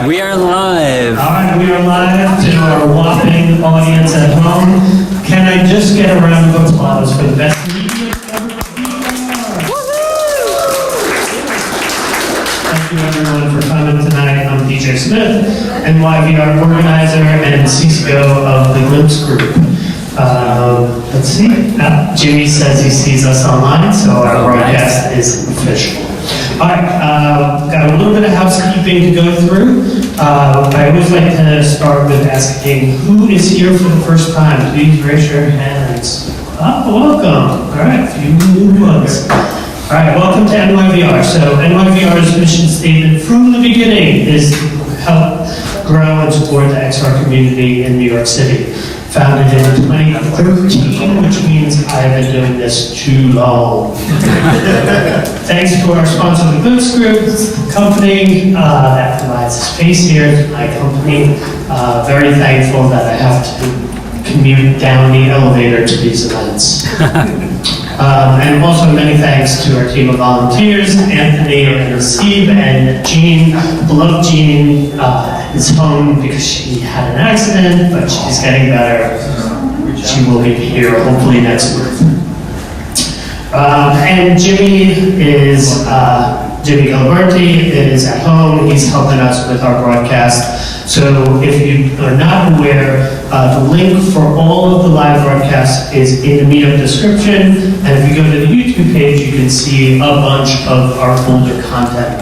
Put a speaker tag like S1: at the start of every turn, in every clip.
S1: We are live.
S2: All right, we are live to our whopping audience at home. Can I just get a round of applause for the best media ever? Thank you everyone for coming tonight. I'm DJ Smith, NYVR organizer and CCO of the Glimpse Group. Let's see. Jimmy says he sees us online, so our broadcast is official. All right, got a little bit of housekeeping to go through. I always like to start with asking who is here for the first time. Please raise your hands. Oh, welcome. All right, a few new ones. All right, welcome to NYVR. So NYVR's mission statement from the beginning is to help grow and support the XR community in New York City. Founded in 2013, which means I've been doing this too long. Thanks to our sponsor, the Glimpse Group, the company that provides space here to my company. Very thankful that I have to commute down the elevator to these events. And also many thanks to our team of volunteers, Anthony and Steve and Jean. Beloved Jean is home because she had an accident, but she's getting better. She will be here hopefully next month. And Jimmy Gilberti is at home. He's helping us with our broadcast. So if you are not aware, the link for all of the live broadcasts is in the meetup description. And if you go to the YouTube page, you can see a bunch of our older content.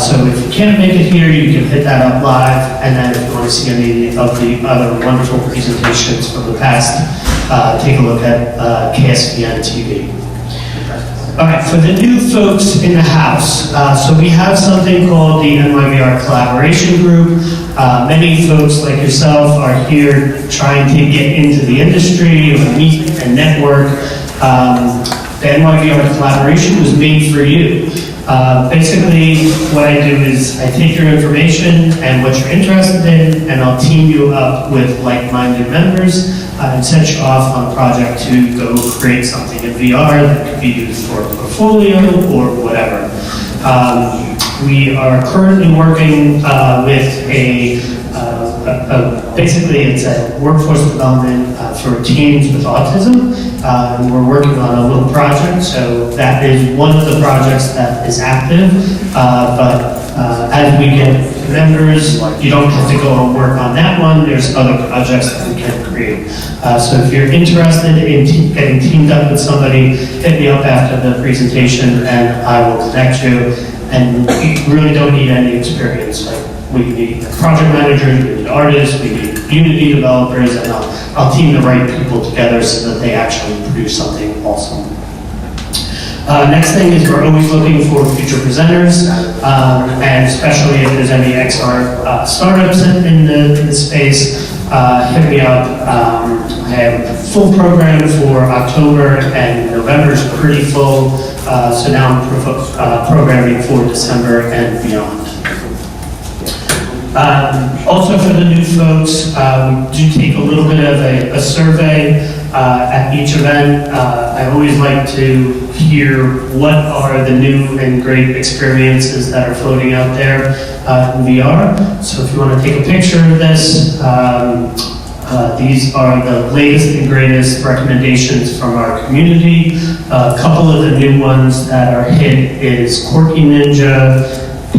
S2: So if you can't make it here, you can hit that up live. And then if you want to see any of the other wonderful presentations from the past, take a look at KSVN TV. All right, for the new folks in the house, so we have something called the NYVR Collaboration Group. Many folks like yourself are here trying to get into the industry or meet and network. The NYVR Collaboration was made for you. Basically, what I do is I take your information and what you're interested in, and I'll team you up with like-minded members and set you off on a project to go create something in VR that could be used for a portfolio or whatever. We are currently working with basically it's a workforce development for teens with autism. And we're working on a little project, so that is one of the projects that is active. But as we get members, you don't have to go and work on that one. There's other projects that we can create. So if you're interested in getting teamed up with somebody, hit me up after the presentation and I will connect you. And you really don't need any experience. Like, we need project managers, we need artists, we need Unity developers, and I'll team the right people together so that they actually produce something awesome. Next thing is we're always looking for future presenters, and especially if there's any XR startups in the space, hit me up. I have a full program for October, and November is pretty full, so now I'm programming for December and beyond. Also for the new folks, we do take a little bit of a survey at each event. I always like to hear what are the new and great experiences that are floating out there in VR. So if you want to take a picture of this, these are the latest and greatest recommendations from our community. A couple of the new ones that are hit is Quirky Ninja,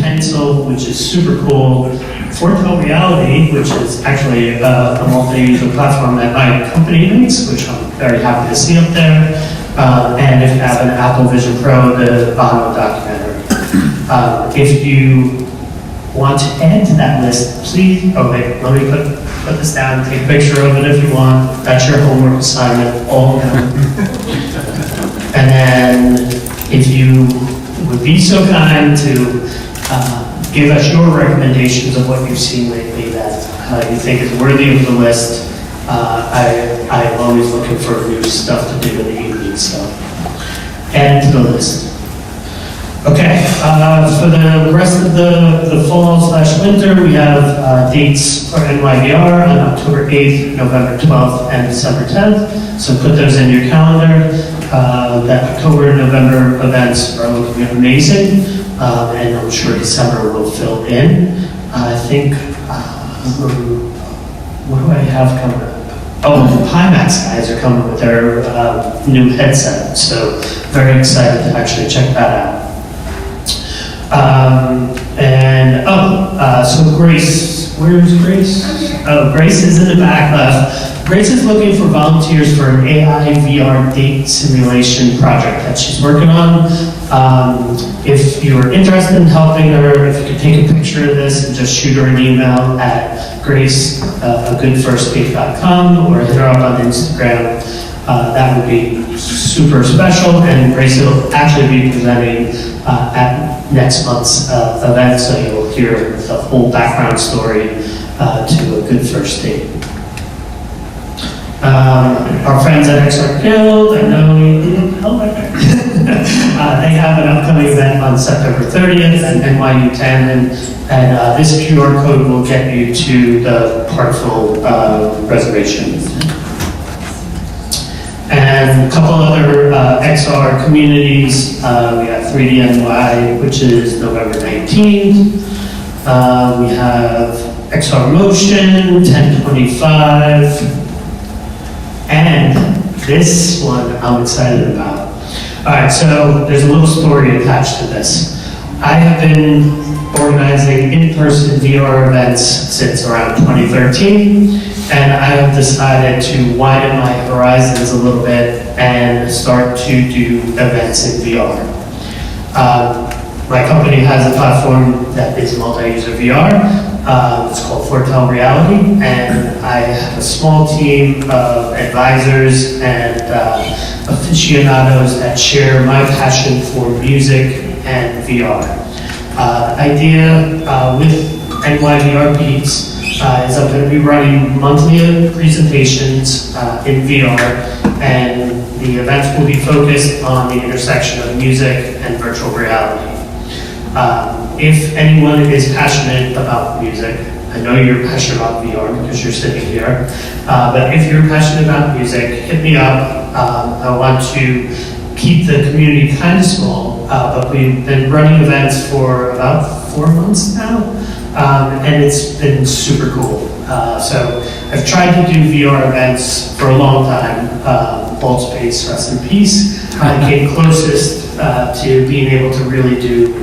S2: Pencil, which is super cool, Foretell Reality, which is actually a multi-user platform that my company makes, which I'm very happy to see up there. And if you have an Apple Vision Pro, the Bono documentary. If you want to add to that list, please, oh wait, let me put this down, take a picture of it if you want. That's your homework assignment, all done. And then if you would be so kind to give us your recommendations of what you've seen lately that you think is worthy of the list. I'm always looking for new stuff to do in the evening, so add to the list. Okay, for the rest of the fall/winter, we have dates for NYVR on October 8th, November 12th, and December 10th. So put those in your calendar. The October and November events are looking amazing, and I'm sure December will fill in. I think, what do I have coming up? Oh, the Pimax guys are coming with their new headset, so very excited to actually check that out. So Grace, where's Grace? Oh, Grace is in the back left. Grace is looking for volunteers for an AI VR date simulation project that she's working on. If you're interested in helping her, if you could take a picture of this and just shoot her an email at grace@agoodfirstdate.com or hit her up on Instagram, that would be super special. And Grace will actually be presenting at next month's event, so you'll hear the whole background story to A Good First Date. Our friends at XR Guild, I know they have an upcoming event on September 30th at NYU 10, and this QR code will get you to the partial reservation. And a couple other XR communities, we have 3DNY, which is November 19th. We have XR Motion, 1025. And this one I'm excited about. All right, so there's a little story attached to this. I have been organizing in-person VR events since around 2013, and I have decided to widen my horizons a little bit and start to do events in VR. My company has a platform that is multi-user VR. It's called Foretell Reality, and I have a small team of advisors and aficionados that share my passion for music and VR. The idea with NYVR Beats is I'm going to be running monthly presentations in VR, and the events will be focused on the intersection of music and virtual reality. If anyone is passionate about music, I know you're passionate about VR because you're sitting here, but if you're passionate about music, hit me up. I want to keep the community kind of small, but we've been running events for about 4 months now, and it's been super cool. So I've tried to do VR events for a long time. Vault Space, rest in peace. I came closest to being able to really do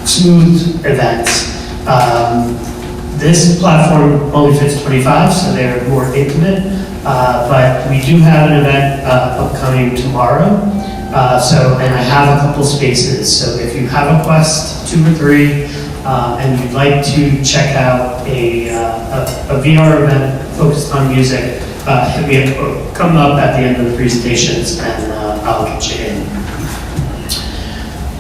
S2: smooth events. This platform only fits 25, so they're more intimate, but we do have an event upcoming tomorrow, and I have a couple spaces, so if you have a Quest 2 or 3, and you'd like to check out a VR event focused on music, hit me up, come up at the end of the presentations, and I'll get you in.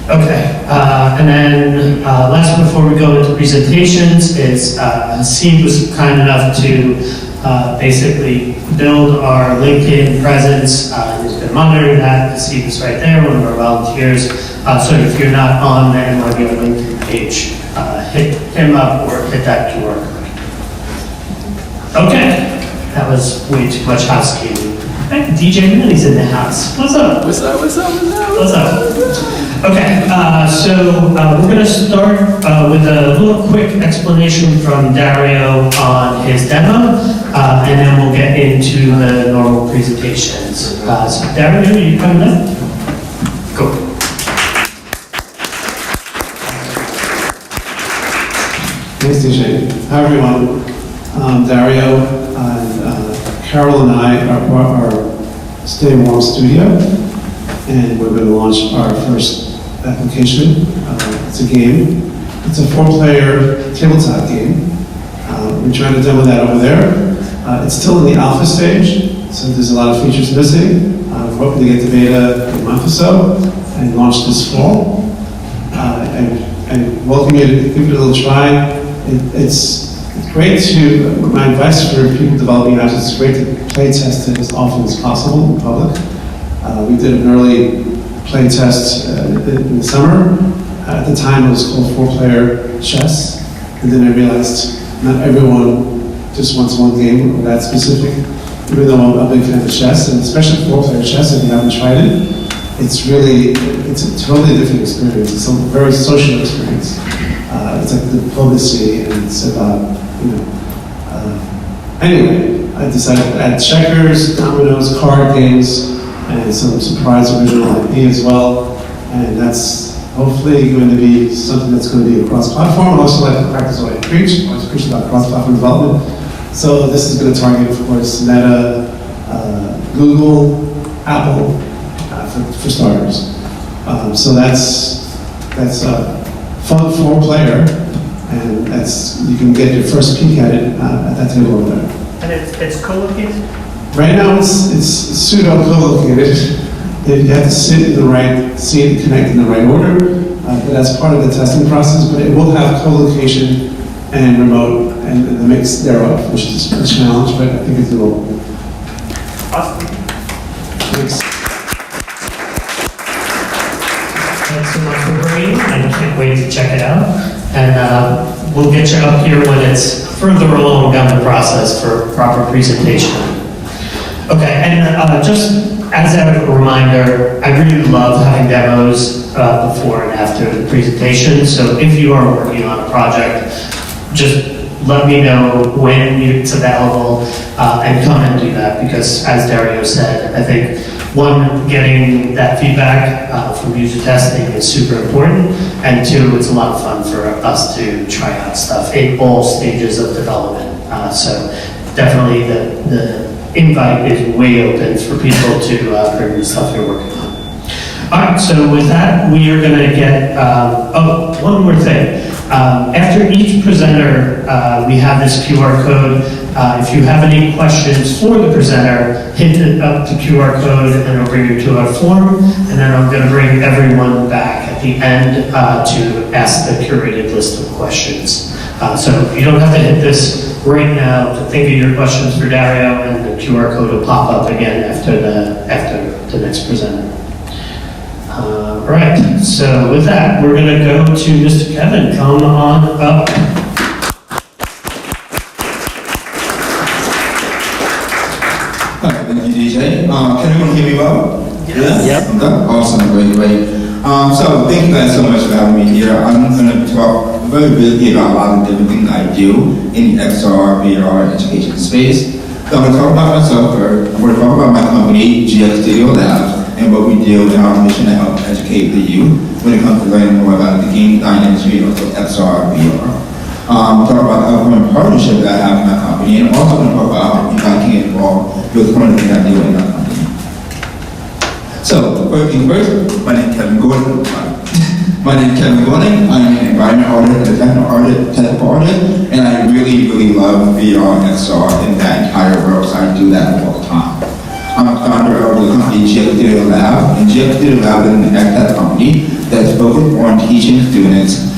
S2: Okay, and then last before we go into presentations is Sept was kind enough to basically build our LinkedIn presence. He's been monitoring that. Sept is right there, one of our volunteers. So if you're not on the NYVR LinkedIn page, hit him up or hit that QR code. Okay, that was way too much housekeeping. Hey, DJ Millie's in the house. What's up?
S1: What's up? What's up? What's up?
S2: What's up? Okay, so we're going to start with a little quick explanation from Dario on his demo, and then we'll get into the normal presentations. So Dario, you coming up? Go.
S3: Thanks, DJ. Hi, everyone. Dario and Carol and I are Stay Warm Studio, and we're going to launch our first application. It's a game. It's a 4-player tabletop game. We're trying to demo that over there. It's still in the alpha stage, so there's a lot of features missing. We're hoping to get the beta in a month or so and launch this fall. And welcome you to give it a little try. It's great to, my advice for people developing apps, it's great to play test it as often as possible in public. We did an early play test in the summer. At the time it was called 4-player chess, and then I realized not everyone just wants one game or that specific, even though I'm a big fan of chess, and especially 4-player chess if you haven't tried it. it's a totally different experience. It's a very social experience. It's like diplomacy, and it's about, anyway, I decided to add checkers, dominoes, card games, and some surprise original IP as well. And that's hopefully going to be something that's going to be cross-platform. I also like to practice what I preach. I always preach about cross-platform development. So this is going to target, of course, Meta, Google, Apple, for starters. So that's a fun four-player, and you can get your first peek at it at that table over there.
S2: And it's co-located?
S3: Right now it's pseudo co-located. You have to sit in the right seat and connect in the right order, but that's part of the testing process. But it will have co-location and remote and the mix thereof, which is a challenge, but I think it's doable.
S2: Awesome.
S3: Thanks.
S2: Thanks so much for bringing. I can't wait to check it out. And we'll get you up here when it's further along down the process for proper presentation. Okay, and just as a reminder, I really love having demos before and after the presentation. So if you are working on a project, just let me know when it's available and come and do that, because as Dario said, I think one, getting that feedback from user testing is super important, and two, it's a lot of fun for us to try out stuff in all stages of development. So definitely the invite is way open for people to bring the stuff you're working on. All right, so with that, we are going to get, one more thing. After each presenter, we have this QR code. If you have any questions for the presenter, hit up the QR code and it'll bring you to a form, and then I'm going to bring everyone back at the end to ask the curated list of questions. So you don't have to hit this right now to think of your questions for Dario, and the QR code will pop up again after the next presenter. Right, so with that, we're going to go to Mr. Kevin. Come on up.
S1: Hi, thank you, DJ. Can everyone hear me well?
S2: Yes.
S1: Yeah? Okay. Awesome, great. So thank you guys so much for having me here. I'm going to talk very briefly about a lot of different things I do in the XR, VR, education space. So I'm going to talk about myself first. I'm going to talk about my company, GX Studio Labs, and what we do in our mission to help educate the youth when it comes to learning more about the game design industry, also XR, VR. Talk about the upcoming partnership that I have in my company, and also going to talk about how you guys can get involved with some of the things I do in my company. So, first things first, my name is Kevin Gordon. I'm an environment artist, a technical artist, and I really love VR and XR in that entire world, so I do that all the time. I'm a founder of the company GX Studio Lab, and GX Studio Lab is an ed company that's focused on teaching students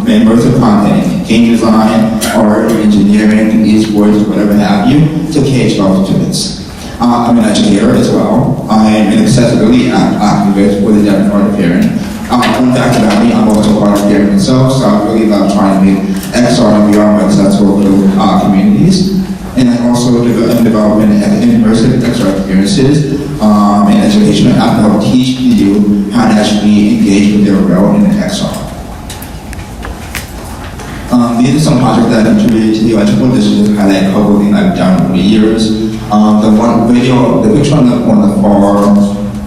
S1: immersive content, game design, art, engineering, esports, whatever have you, to K-12 students. I'm an educator as well. I'm an accessibility activist with a deaf and hard of hearing. Undocumented, I'm also hard of hearing myself, so I really love trying to make XR and VR more accessible to communities. And I also am developing immersive XR experiences in education. I can help teach you how to actually engage with their role in XR. These are some projects that I've contributed to the electrical. This is just highlight a couple of things I've done over the years. The picture on the far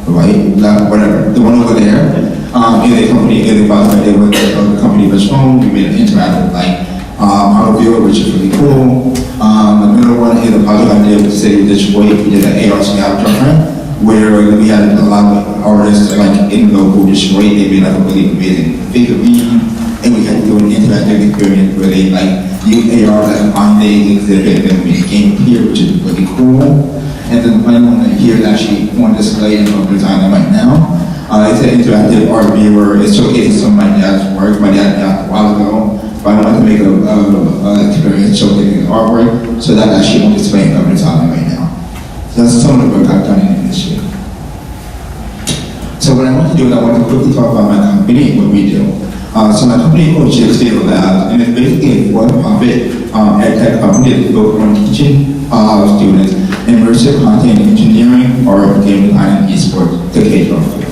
S1: right, left, whatever, the one over there, is a company, is a project I did with a company of Phone. We made an interactive model viewer, which is really cool. The middle one is a project I did with the city of Detroit. We did an AR scavenger hunt, where we had a lot of artists like in local Detroit. They made like a really amazing figurine, and we had to do an interactive experience where they use AR as a on-day exhibit, and then we made a game here, which is really cool. And then the final one here is actually on display in the design right now. It's an interactive art viewer. It showcases some of my dad's work. My dad died a while ago, but I wanted to make an experience showcasing his artwork, so that's actually on display in the design right now. So that's some of the work I've done in the industry. So what I want to do is I want to quickly talk about my company and what we do. So my company is called GX Studio Labs, and it's basically a for-profit ed-tech company that's focused on teaching students immersive content engineering, art, game design, and esports to K-12 students.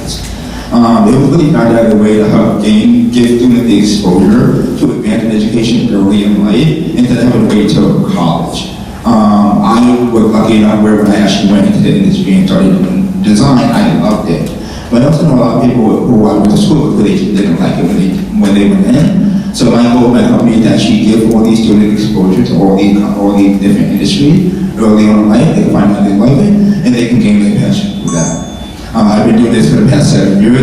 S1: It was really found out a way to help give students the exposure to advanced education early in life instead of having to wait till college. I was lucky enough where when I actually went into the industry and started doing design, I loved it. But I also know a lot of people who I went to school with, they didn't like it when they went in. So my goal with my company is to actually give all these students exposure to all these different industries early on in life. They can find out they like it, and they can gain their passion through that. I've been doing this for the past 7 years.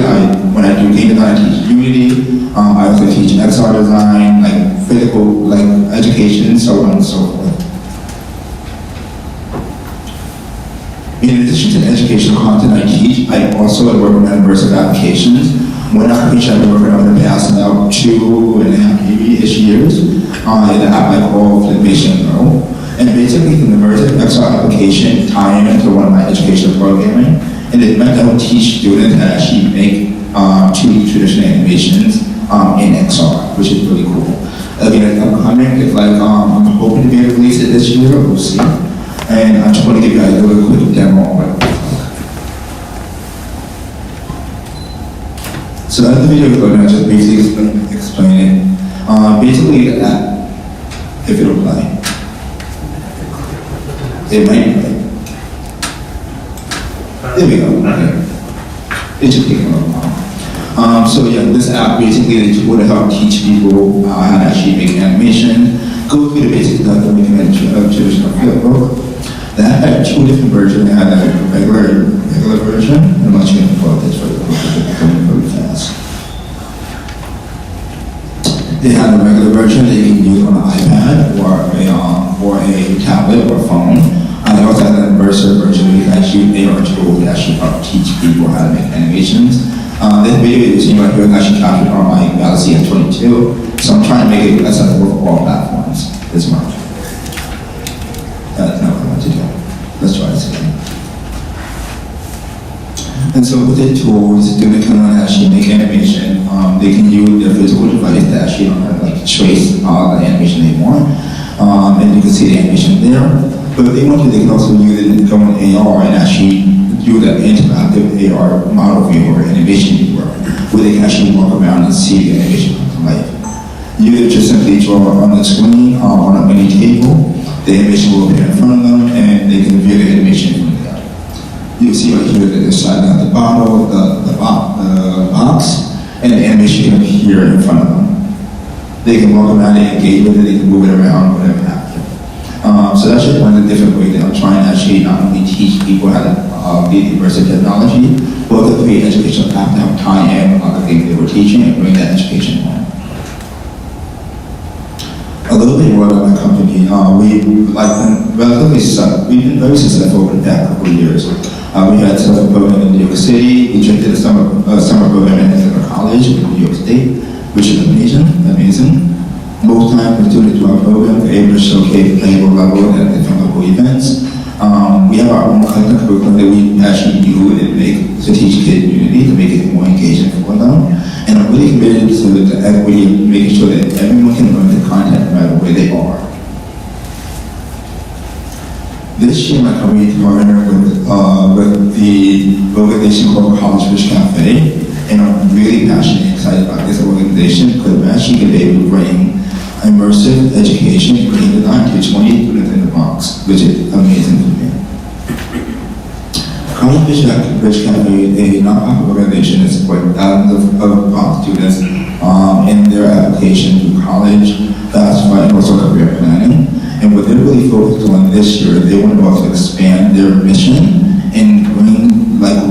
S1: When I do game design, I teach Unity. I also teach XR design, like physical, like education, so on and so forth. In addition to the educational content I teach, I also work with immersive applications. One application I've been working on in the past about 2.5, maybe-ish years, is an app I call Flipmation Go. And basically, it's an immersive XR application tying into one of my educational programming. And it's meant to help teach students how to actually make 2D traditional animations in XR, which is really cool. Again, it's upcoming. It's like, I'm hoping to be able to release it this year, we'll see. And I just want to give you guys a really quick demo of what it looks like. So that's the video we're going to just basically explain it. Basically, the app, if it'll play. It might play. There we go. Okay. It should take a little while. So yeah, this app basically is to help teach people how to actually make animation, go through the basics of the making a traditional field book. The app had 2 different versions. It had a regular version, and I'm actually going to pull up this really fast. They had a regular version that you can use on an iPad or a tablet or phone. They also had an immersive version where you can actually use AR tools to actually help teach people how to make animations. This video you're seeing right here is actually captured on my Galaxy S22, so I'm trying to make it accessible for all platforms this month. That's not what I want to do. Let's try this again. And so with the tools, students can actually make animation. They can use their physical device to actually trace the animation they want. And you can see the animation there. But if they want to, they can also use it in going AR and actually do that interactive AR model view or animation viewer, where they can actually walk around and see the animation come to life. You just simply draw on the screen on a mini table. The animation will appear in front of them, and they can view the animation from there. You can see right here that they're sliding out the bottle, the box, and the animation can appear in front of them. They can walk around and engage with it, they can move it around, whatever have you. So that's just one of the different ways that I'm trying to actually not only teach people how to be immersive technology, but to create educational apps to help tie in other things they were teaching and bring that education home. A little bit more about my company. We've been very successful over the past couple of years. We had summer program in New York City. We just did a summer program in Sept College in New York State, which is amazing. Most times when students do our program, we're able to showcase playable level at different local events. We have our own content curriculum that we actually use and make to teach kids community to make it more engaging for them. And I'm really committed to the equity of making sure that everyone can learn the content no matter where they are. This year, my company partnered with the organization called College Fish Cafe, and I'm really passionate and excited about this organization because we're actually going to be able to bring immersive education and game design to 20 students in the Bronx, which is amazing for me. College Fish Cafe is a non-profit organization that supports thousands of Bronx students in their application to college, FAFSA, and also career planning. And what they're really focused on this year, they want to also expand their mission and bring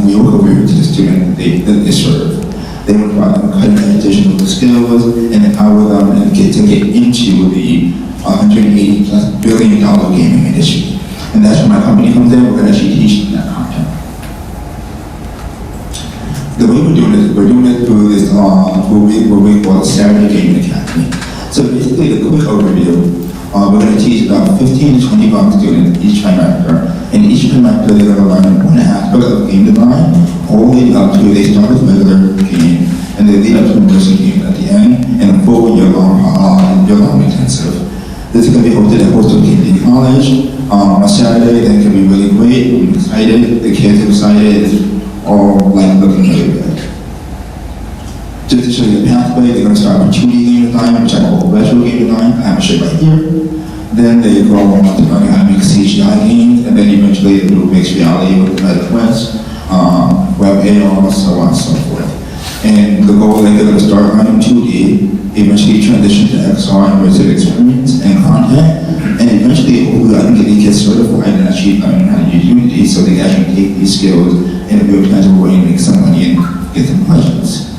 S1: real career to the student that they serve. They want to provide them cutting-edge digital skills and empower them and to get into the $180+ billion gaming industry. And that's where my company comes in. We're going to actually teach them that content. The way we're doing it through this what we call the Saturday Gaming Academy. So basically, the quick overview. We're going to teach about 15 to 20 Bronx students each trimester. And each trimester, they're going to learn one aspect of game design, all the way up to they start with regular game, and they lead up to immersive game at the end, and a full year-long intensive. This is going to be hosted at Coastal Community College on a Saturday. Then it can be really great. We're excited. The kids are excited. It's all looking really good. just to show you the pathway, they're going to start with 2D game design, which I call retro game design. I have a show right here. Then they go on to learning how to make CGI games, and then eventually a little mixed reality with Meta Quest, Web AR, so on and so forth. And the goal is they're going to start learning 2D, eventually transition to XR and immersive experience and content, and eventually hopefully I can get these kids certified and actually learn how to use Unity so they can actually take these skills in a real tangible way and make some money and get some budgets.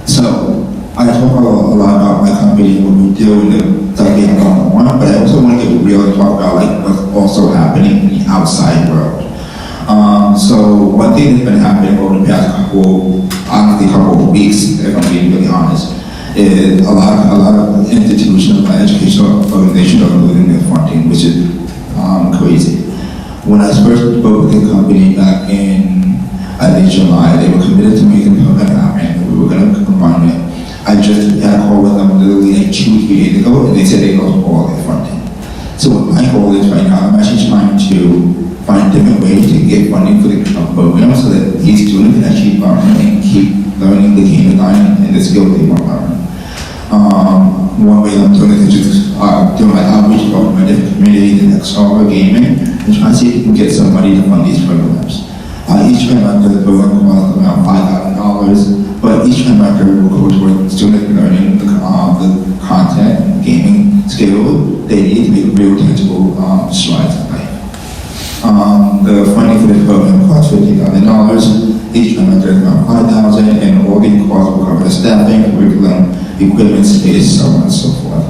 S1: So, I talk a lot about my company and what we do and the stuff we have going on, but I also want to get real and talk about like what's also happening in the outside world. So one thing that's been happening over the past couple of weeks, if I'm being really honest, is a lot of institutional educational organizations are losing their funding, which is crazy. When I first spoke with the company back in, I think July, they were committed to making the program happen. We were going to run it. I just had a call with them literally like 2-3 days ago, and they said they lost all their funding. So what my goal is right now, I'm actually trying to find different ways to get funding for the program so that these students can actually learn and keep learning the game design and the skills they want to learn. One way I'm doing it is just doing my outreach program in different communities in XR gaming and trying to see if we can get some money to fund these programs. Each trimester the program costs around $5,000, but each trimester will go towards students learning the content and gaming skills they need to make real tangible strides in life. The funding for this program costs $50,000. Each trimester is around $5,000, and all these costs will cover the staffing, curriculum, equipment, space, so on and so forth.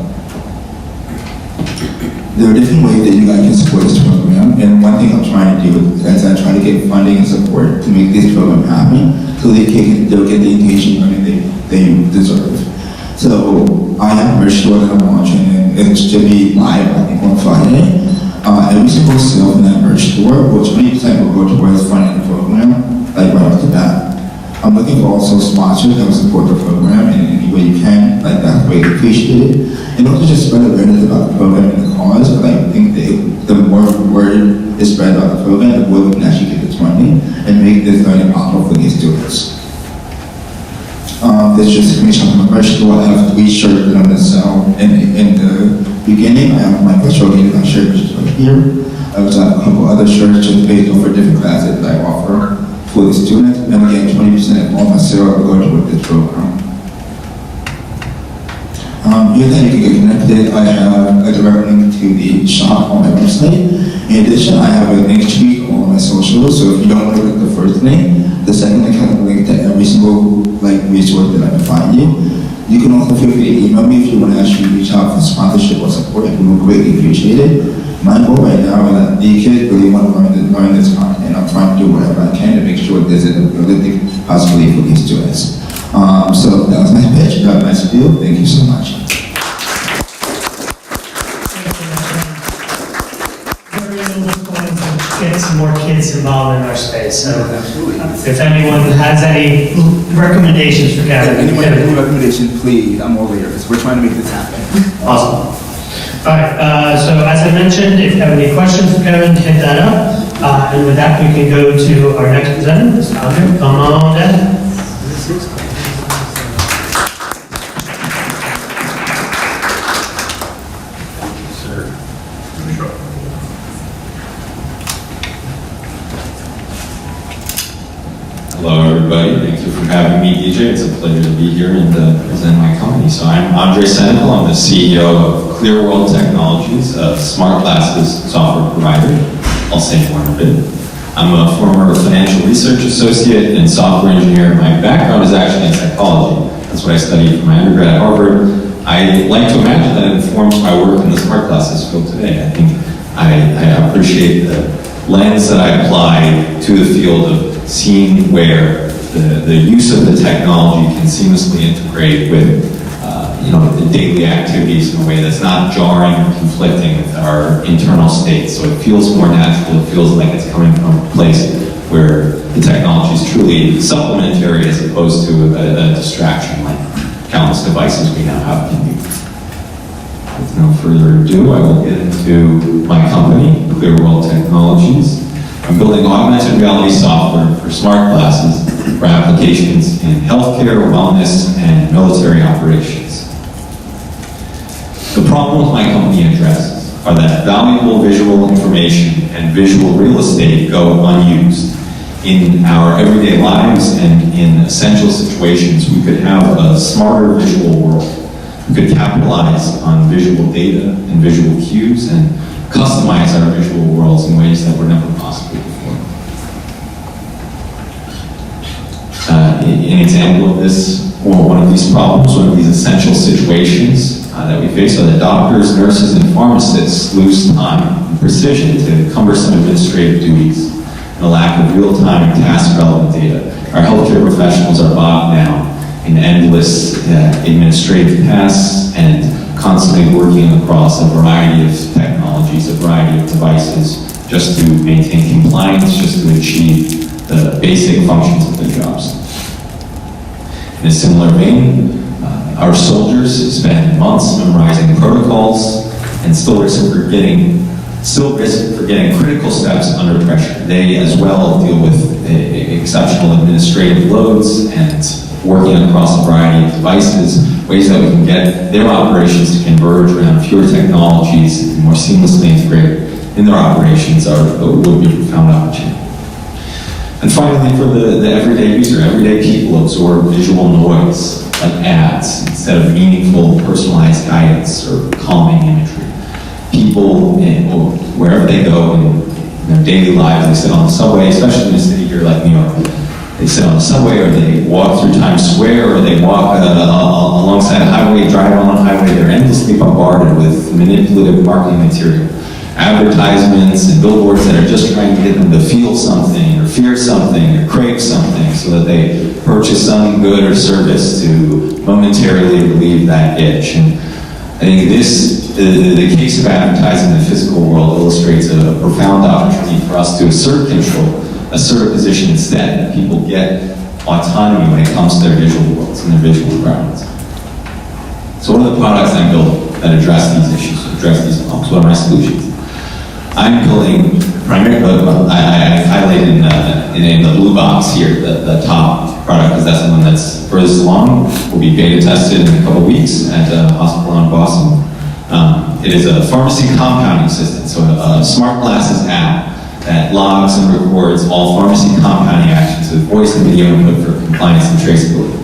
S1: There are different ways that you guys can support this program, and one thing I'm trying to do is I try to get funding and support to make this program happen so they'll get the engagement learning they deserve. So I have a merch store that I'm launching, and it should be live, I think, on Friday. Every single sale in that merch store, well, 20% will go towards funding the program, like right off the bat. I'm looking for also sponsors that will support the program in any way you can, like that's greatly appreciated. And also just spread awareness about the program and the cause, but I think that the more word is spread about the program, the more we can actually get this funding and make this learning possible for these students. There's just information on the merch store. I have 3 shirts that I'm going to sell in the beginning. I have my virtual game shirt, which is right here. I also have a couple other shirts just based on for different classes that I offer for the students. And again, 20% of all my sales will go toward this program. Here's how you can get connected. I have a direct link to the shop on my website. In addition, I have a link tree on my socials, so if you don't want to click the first link, the second link has a link to every single resource that I can find you. You can also feel free to email me if you want to actually reach out for sponsorship or support. We will greatly appreciate it. My goal right now is that the kids really want to learn this content, and I'm trying to do whatever I can to make sure this is a realistic possibility for these students. So that was my pitch. That was my spiel. Thank you so much.
S2: Get some more kids involved in our space. So if anyone has any recommendations for Kevin.
S4: Anyone have any recommendation, please, I'm all ears. We're trying to make this happen.
S2: Awesome. All right, so as I mentioned, if you have any questions for Kevin, hit that up. And with that, we can go to our next presenter, Mr. Andre. Come on down.
S5: Hello everybody, thank you for having me, DJ. It's a pleasure to be here and present my company. So I'm Andre Senecal, I'm the CEO of Clear World Technologies, a smart glasses software provider. I'll say more in a bit. I'm a former financial research associate and software engineer. My background is actually in psychology. That's what I studied for my undergrad at Harvard. I like to imagine that it informs my work in the smart glasses field today. I think I appreciate the lens that I apply to the field of seeing where the use of the technology can seamlessly integrate with the daily activities in a way that's not jarring or conflicting with our internal state. So it feels more natural, it feels like it's coming from a place where the technology is truly supplementary as opposed to a distraction like countless devices we now have can be. With no further ado, I will get into my company, Clear World Technologies. I'm building augmented reality software for smart glasses for applications in healthcare, wellness, and military operations. The problems my company addresses are that valuable visual information and visual real estate go unused. In our everyday lives and in essential situations, we could have a smarter visual world. We could capitalize on visual data and visual cues and customize our visual worlds in ways that were never possible before. An example of this, or one of these problems, one of these essential situations that we face, are that doctors, nurses, and pharmacists lose time and precision to cumbersome administrative duties and a lack of real-time and task-relevant data. Our healthcare professionals are bogged down in endless administrative tasks and constantly working across a variety of technologies, a variety of devices, just to maintain compliance, just to achieve the basic functions of their jobs. In a similar vein, our soldiers spend months memorizing protocols and still risk forgetting critical steps under pressure. They as well deal with exceptional administrative loads and working across a variety of devices, ways that we can get their operations to converge around fewer technologies and more seamlessly integrate in their operations would be a profound opportunity. And finally, for the everyday user, everyday people absorb visual noise, like ads, instead of meaningful, personalized guidance or calming imagery. People, wherever they go in their daily lives, they sit on the subway, especially in a city here like New York. They sit on the subway, or they walk through Times Square, or they walk alongside a highway, drive on a highway. They're endlessly bombarded with manipulative marketing material, advertisements and billboards that are just trying to get them to feel something, or fear something, or crave something, so that they purchase some good or service to momentarily relieve that itch. And I think the case of advertising in the physical world illustrates a profound opportunity for us to assert control, assert a position instead, that people get autonomy when it comes to their visual worlds and their visual environments. So what are the products I'm building that address these issues, address these problems? What are my solutions? I'm building primarily, I highlighted in the blue box here, the top product, because that's the one that's furthest along. Will be beta tested in a couple of weeks at a hospital in Boston. It is a pharmacy compounding system, so a smart glasses app that logs and records all pharmacy compounding actions with voice and video input for compliance and traceability.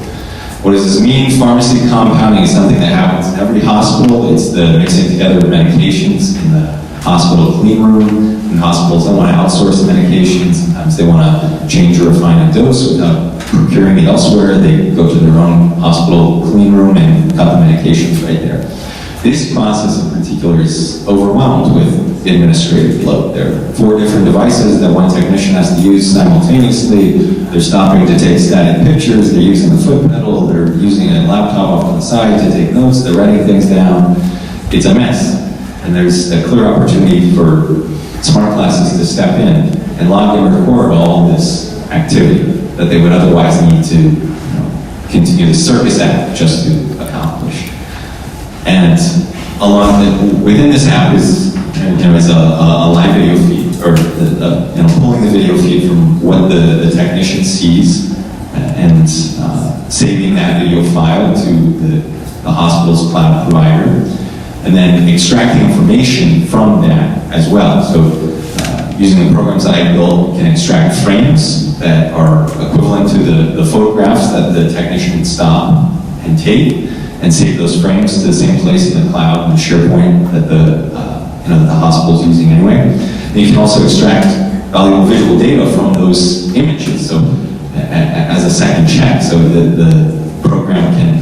S5: What does this mean? Pharmacy compounding is something that happens in every hospital. It's the mixing together of medications in the hospital clean room. And hospitals don't want to outsource medications. Sometimes they want to change or refine a dose without procuring it elsewhere. They go to their own hospital clean room and cut the medications right there. This process in particular is overwhelmed with administrative load. There are 4 different devices that one technician has to use simultaneously. They're stopping to take static pictures. They're using the foot pedal. They're using a laptop off to the side to take notes. They're writing things down. It's a mess. And there's a clear opportunity for smart glasses to step in and log and record all of this activity that they would otherwise need to continue the circus act just to accomplish. And within this app is a live video feed, or pulling the video feed from what the technician sees and saving that video file to the hospital's cloud provider, and then extracting information from that as well. So using the programs that I built, can extract frames that are equivalent to the photographs that the technician would stop and take, and save those frames to the same place in the cloud and SharePoint that the hospital's using anyway. And you can also extract valuable visual data from those images, so as a second check, so the program can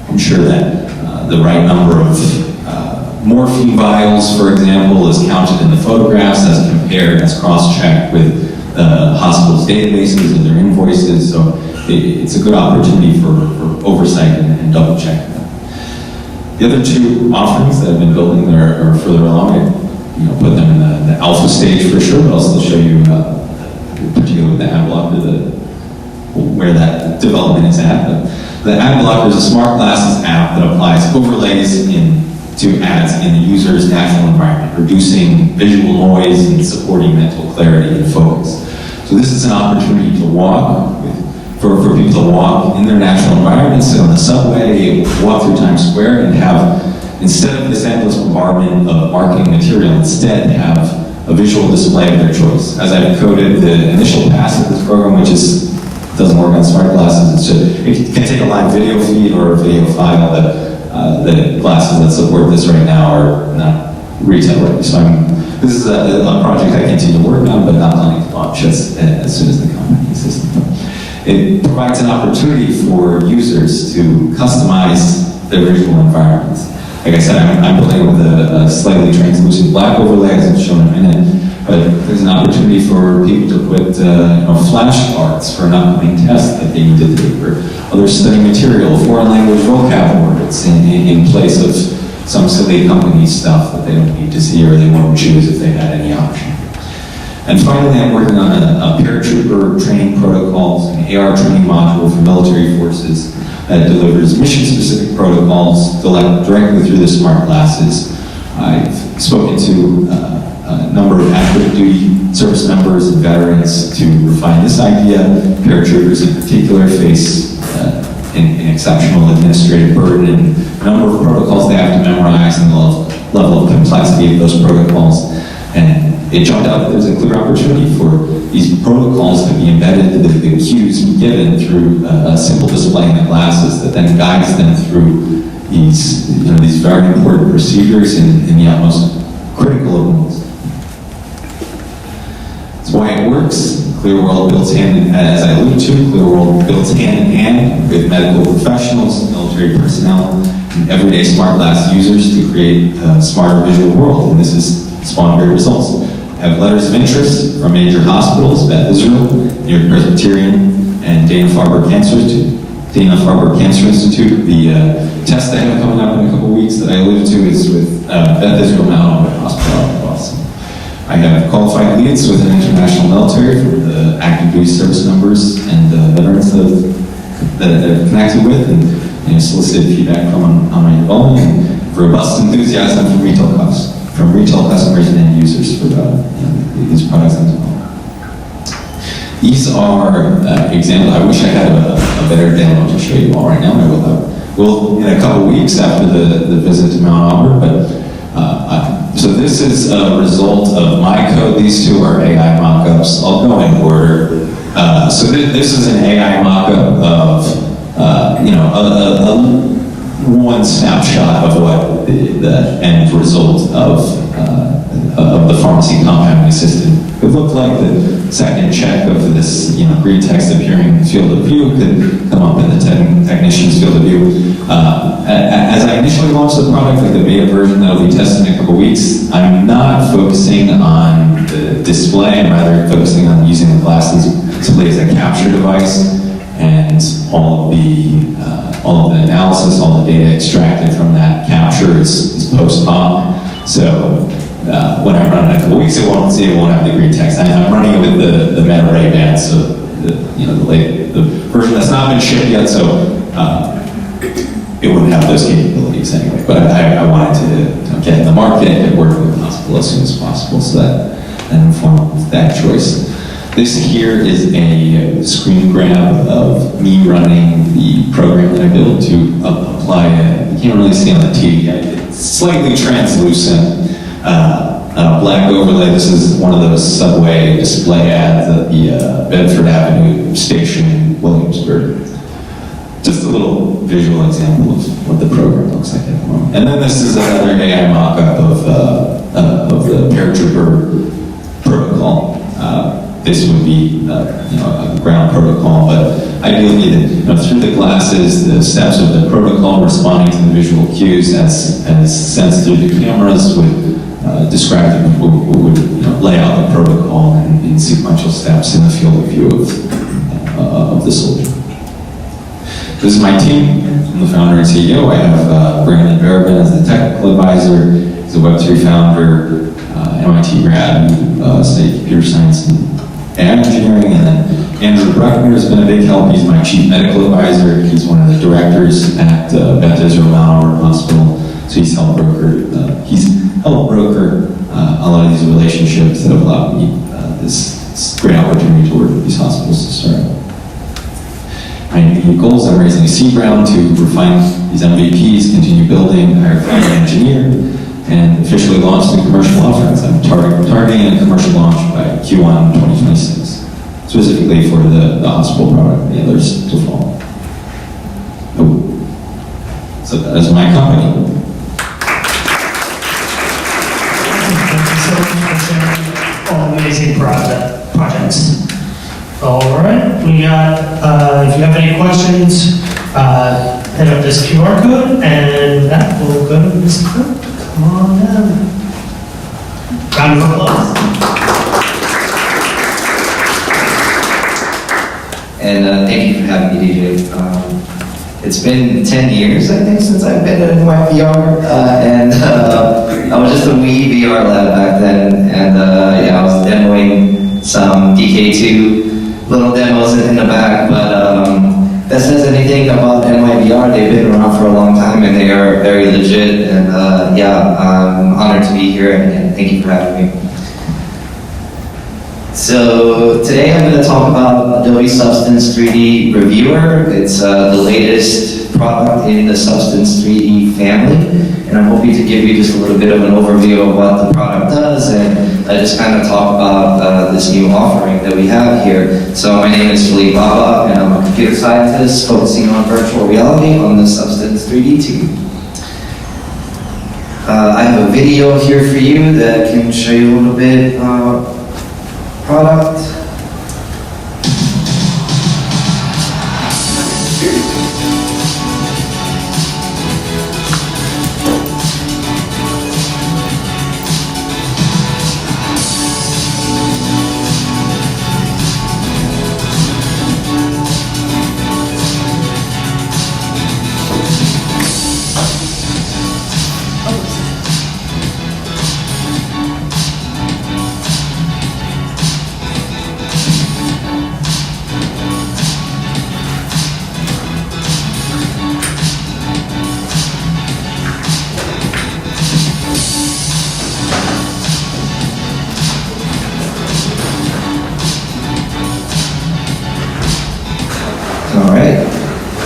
S5: ensure that the right number of morphine vials, for example, is counted in the photographs as compared, as cross-checked with the hospital's databases and their invoices. So it's a good opportunity for oversight and double checking them. The other 2 offerings that I've been building are further along. I put them in the alpha stage for sure, but I'll still show you, particularly with the ad blocker, where that development is at. But the ad blocker is a smart glasses app that applies overlays in to ads in the user's natural environment, reducing visual noise and supporting mental clarity and focus. So this is an opportunity to walk, for people to walk in their natural environment, sit on the subway, walk through Times Square, and have, instead of this endless bombardment of marketing material, instead have a visual display of their choice. As I've coded the initial pass of this program, which doesn't work on smart glasses, it can take a live video feed or a video file. The glasses that support this right now are not retail ready. So this is a project I continue to work on, but not planning to launch as soon as the company exists. It provides an opportunity for users to customize their visual environments. Like I said, I'm building with a slightly translucent black overlay, as it's shown in a minute, but there's an opportunity for people to put flashcards for an upcoming test that they need to take, or other study material, foreign language vocab words in place of some silly company stuff that they don't need to see or they won't choose if they had any option. And finally, I'm working on a paratrooper training protocols, an AR training module for military forces that delivers mission-specific protocols directly through the smart glasses. I've spoken to a number of active duty service members and veterans to refine this idea. Paratroopers in particular face an exceptional administrative burden and a number of protocols they have to memorize and the level of complexity of those protocols. And it jumped out that there's a clear opportunity for these protocols to be embedded to the cues given through a simple display in the glasses that then guides them through these very important procedures in the utmost critical of moments. That's why it works. Clearworld builds as I alluded to, Clearworld builds hand in hand with medical professionals, military personnel, and everyday smart glass users to create a smarter visual world. And this has spawned great results. I have letters of interest from major hospitals, Beth Israel, New York Presbyterian, and Dana-Farber Cancer Institute. The test I have coming up in a couple weeks that I alluded to is with Beth Israel Mount Auburn Hospital in Boston. I have qualified leads with an international military for the active duty service members and veterans that I've connected with and solicited feedback from on my development, and robust enthusiasm from retail customers and end users for these products as well. These are examples. I wish I had a better demo to show you all right now. I will in a couple weeks after the visit to Mount Auburn, but so this is a result of my code. These two are AI mock-ups. I'll go in order. So this is an AI mock-up of one snapshot of what the end result of the pharmacy compounding assistant could look like. The second check of this green text appearing in the field of view could come up in the technician's field of view. As I initially launched the product, like the beta version that will be tested in a couple weeks, I'm not focusing on the display, I'm rather focusing on using the glasses simply as a capture device, and all of the analysis, all the data extracted from that capture is post-pop. So when I run it in a couple weeks, it won't have the green text. I'm running it with the Meta Ray Ban, so the version that's not been shipped yet, so it wouldn't have those capabilities anyway. But I wanted to get in the market and work with the hospital as soon as possible, so that informed that choice. This here is a screen grab of me running the program that I built to apply you can't really see on the TV yet. It's slightly translucent. Black overlay. This is one of those subway display ads at the Bedford Avenue station in Williamsburg. Just a little visual example of what the program looks like at the moment. And then this is another AI mock-up of the paratrooper protocol. This would be a ground protocol, but ideally, through the glasses, the steps of the protocol responding to the visual cues as sensed through the cameras would describe would lay out the protocol in sequential steps in the field of view of the soldier. This is my team. I'm the founder and CEO. I have Brandon Barabin as the technical advisor. He's a Web3 founder, MIT grad, studied computer science and engineering, and then Andrew Bruckner has been a big help. He's my chief medical advisor. He's one of the directors at Beth Israel Mount Auburn Hospital. So he's helped broker a lot of these relationships that have allowed me this great opportunity to work with these hospitals to start. My immediate goals: I'm raising a seed round to refine these MVPs, continue building, hire an engineer, and officially launch the commercial offerings. I'm targeting a commercial launch by Q1 2026, specifically for the hospital product, the others to follow. So that is my company.
S2: Thank you so much for sharing all amazing projects. All right, we got, if you have any questions, hit up this QR code, and with that, we'll go to Ms. Cook. Come on down. Round of applause.
S6: And thank you for having me, DJ. It's been 10 years, I think, since I've been at NYVR, and I was just a wee VR lab back then, and yeah, I was demoing some DK2 little demos in the back, but that says anything about NYVR. They've been around for a long time, and they are very legit, and yeah, I'm honored to be here, and thank you for having me. So today I'm going to talk about Adobe Substance 3D Reviewer. It's the latest product in the Substance 3D family, and I'm hoping to give you just a little bit of an overview of what the product does, and just kind of talk about this new offering that we have here. So my name is Philippe Baba, and I'm a computer scientist focusing on virtual reality on the Substance 3D team. I have a video here for you that can show you a little bit product.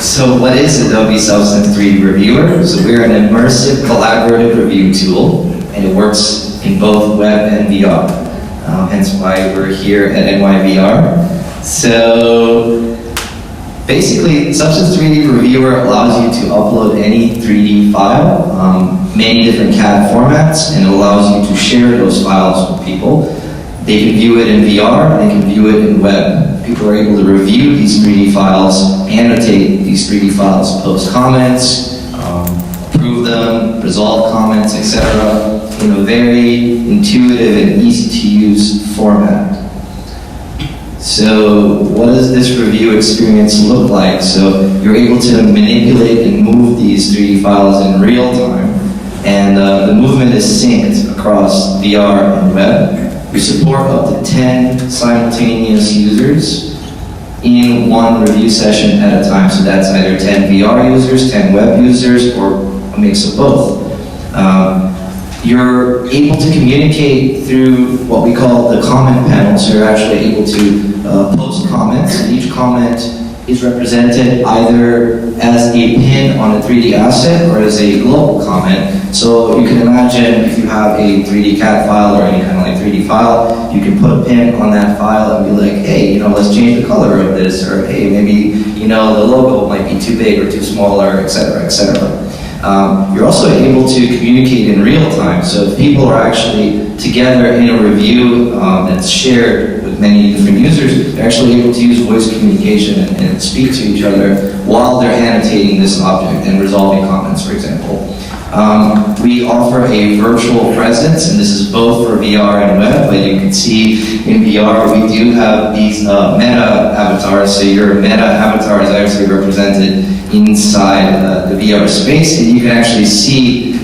S6: So what is Adobe Substance 3D Reviewer? So we're an immersive collaborative review tool, and it works in both web and VR. Hence why we're here at NYVR. So basically, Substance 3D Reviewer allows you to upload any 3D file, many different CAD formats, and it allows you to share those files with people. They can view it in VR, they can view it in web. People are able to review these 3D files, annotate these 3D files, post comments, approve them, resolve comments, etc. in a very intuitive and easy to use format. So what does this review experience look like? So you're able to manipulate and move these 3D files in real time, and the movement is synced across VR and web. We support up to 10 simultaneous users in one review session at a time. So that's either 10 VR users, 10 web users, or a mix of both. You're able to communicate through what we call the comment panel. So you're actually able to post comments, and each comment is represented either as a pin on a 3D asset or as a global comment. So you can imagine if you have a 3D CAD file or any kind of like 3D file, you can put a pin on that file and be like, hey, let's change the color of this, or hey, maybe, the logo might be too big or too small, or et cetera, et cetera. You're also able to communicate in real time. So if people are actually together in a review that's shared with many different users, they're actually able to use voice communication and speak to each other while they're annotating this object and resolving comments, for example. We offer a virtual presence, and this is both for VR and web, but you can see in VR we do have these meta avatars. So your meta avatar is actually represented inside the VR space, and you can actually see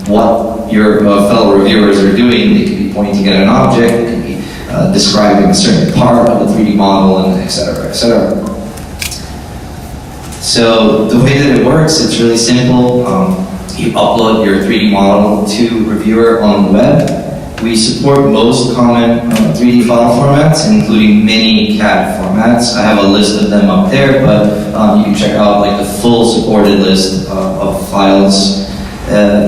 S6: what your fellow reviewers are doing. They could be pointing at an object, they could be describing a certain part of the 3D model, and et cetera, et cetera. So the way that it works, it's really simple. You upload your 3D model to Reviewer on the web. We support most common 3D file formats, including many CAD formats. I have a list of them up there, but you can check out like the full supported list of files.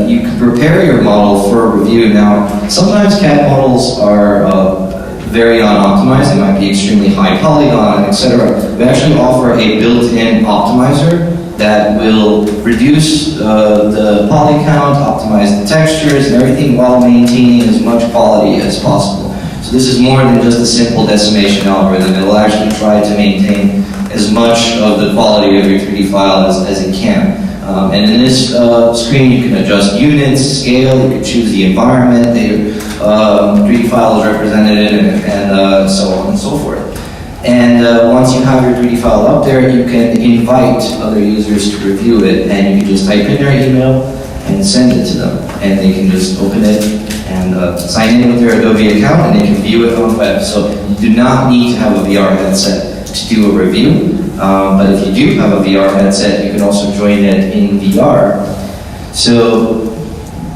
S6: You can prepare your model for review. Now, sometimes CAD models are very unoptimized. They might be extremely high polygon, etc. We actually offer a built-in optimizer that will reduce the poly count, optimize the textures and everything while maintaining as much quality as possible. So this is more than just a simple decimation algorithm. It will actually try to maintain as much of the quality of your 3D file as it can. And in this screen, you can adjust units, scale, you can choose the environment that your 3D file is represented in, and so on and so forth. And once you have your 3D file up there, you can invite other users to review it, and you can just type in their email and send it to them. And they can just open it and sign in with their Adobe account, and they can view it on the web. So you do not need to have a VR headset to do a review. But if you do have a VR headset, you can also join it in VR. So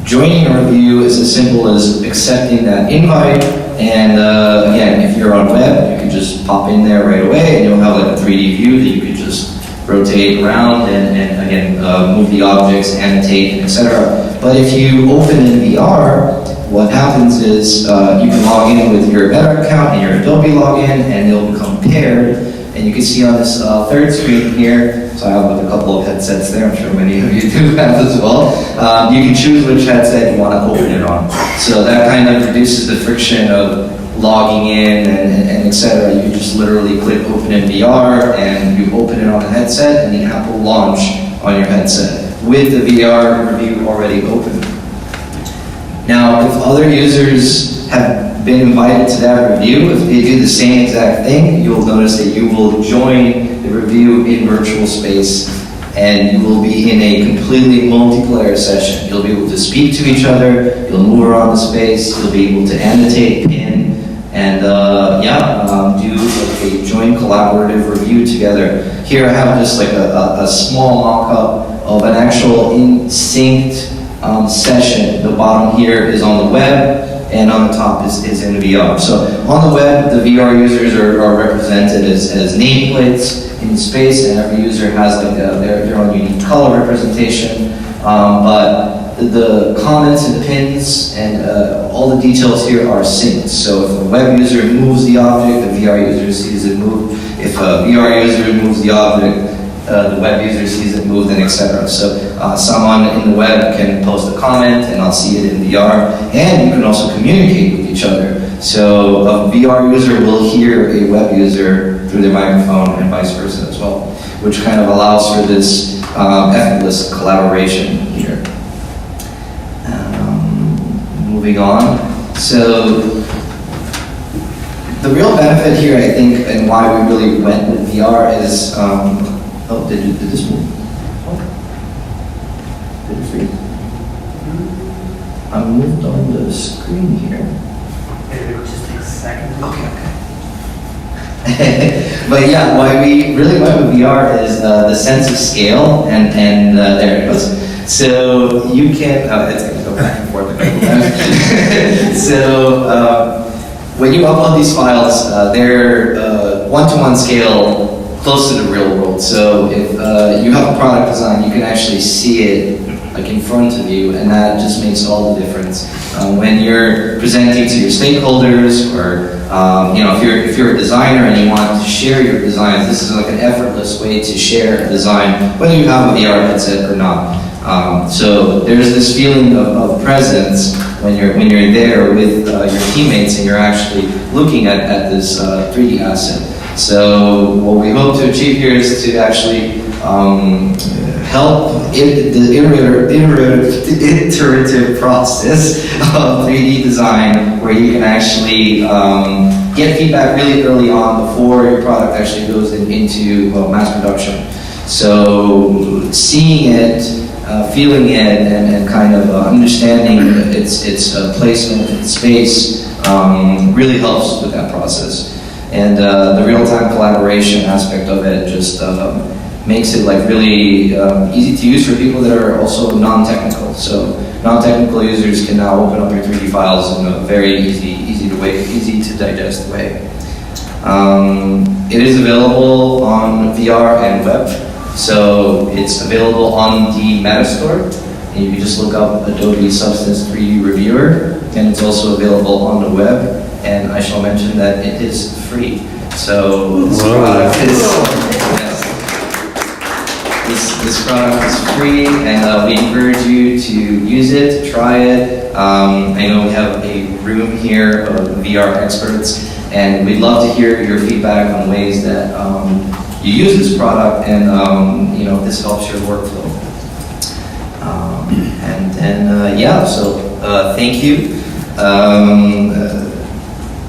S6: joining a review is as simple as accepting that invite. And again, if you're on web, you can just pop in there right away, and you'll have like a 3D view that you can just rotate around and again, move the objects, annotate, etc. But if you open in VR, what happens is you can log in with your Meta account and your Adobe login, and they'll become paired. And you can see on this third screen here, so I have a couple of headsets there, I'm sure many of you do have as well. You can choose which headset you want to open it on. So that kind of reduces the friction of logging in and etc. You can just literally click open in VR and you open it on a headset, and the app will launch on your headset with the VR review already open. Now, if other users have been invited to that review, if they do the same exact thing, you'll notice that you will join the review in virtual space, and you will be in a completely multiplayer session. You'll be able to speak to each other, you'll move around the space, you'll be able to annotate, pin, and do like a joint collaborative review together. Here I have just like a small mock-up of an actual in-synced session. The bottom here is on the web, and on the top is in VR. So on the web, the VR users are represented as nameplates in space, and every user has like their own unique color representation. But the comments and pins and all the details here are synced. So if a web user moves the object, the VR user sees it move. If a VR user moves the object, the web user sees it moved, and etc. So someone in the web can post a comment, and I'll see it in VR, and you can also communicate with each other. So a VR user will hear a web user through their microphone, and vice versa as well, which kind of allows for this effortless collaboration here. Moving on. So the real benefit here, I think, and why we really went with VR is oh, did this move? Oh. Did it freeze? I moved on the screen here.
S2: Maybe it'll just take a second.
S6: Okay. But yeah, why we really went with VR is the sense of scale, and there it goes. So you can, it's going to go back and forth. So when you upload these files, they're one-to-one scale, close to the real world. So if you have a product design, you can actually see it like in front of you, and that just makes all the difference. When you're presenting to your stakeholders, or if you're a designer and you want to share your designs, this is like an effortless way to share a design, whether you have a VR headset or not. So there's this feeling of presence when you're there with your teammates and you're actually looking at this 3D asset. So what we hope to achieve here is to actually help the iterative process of 3D design, where you can actually get feedback really early on before your product actually goes into mass production. So seeing it, feeling it, and kind of understanding its placement in space really helps with that process. And the real-time collaboration aspect of it just makes it like really easy to use for people that are also non-technical. So non-technical users can now open up your 3D files in a very easy to digest way. It is available on VR and web. So it's available on the Meta Store. And you can just look up Adobe Substance 3D Reviewer, and it's also available on the web. And I shall mention that it is free. So this product is, yes, this product is free, and we encourage you to use it, try it. I know we have a room here of VR experts, and we'd love to hear your feedback on ways that you use this product, and you know, if this helps your workflow. Thank you.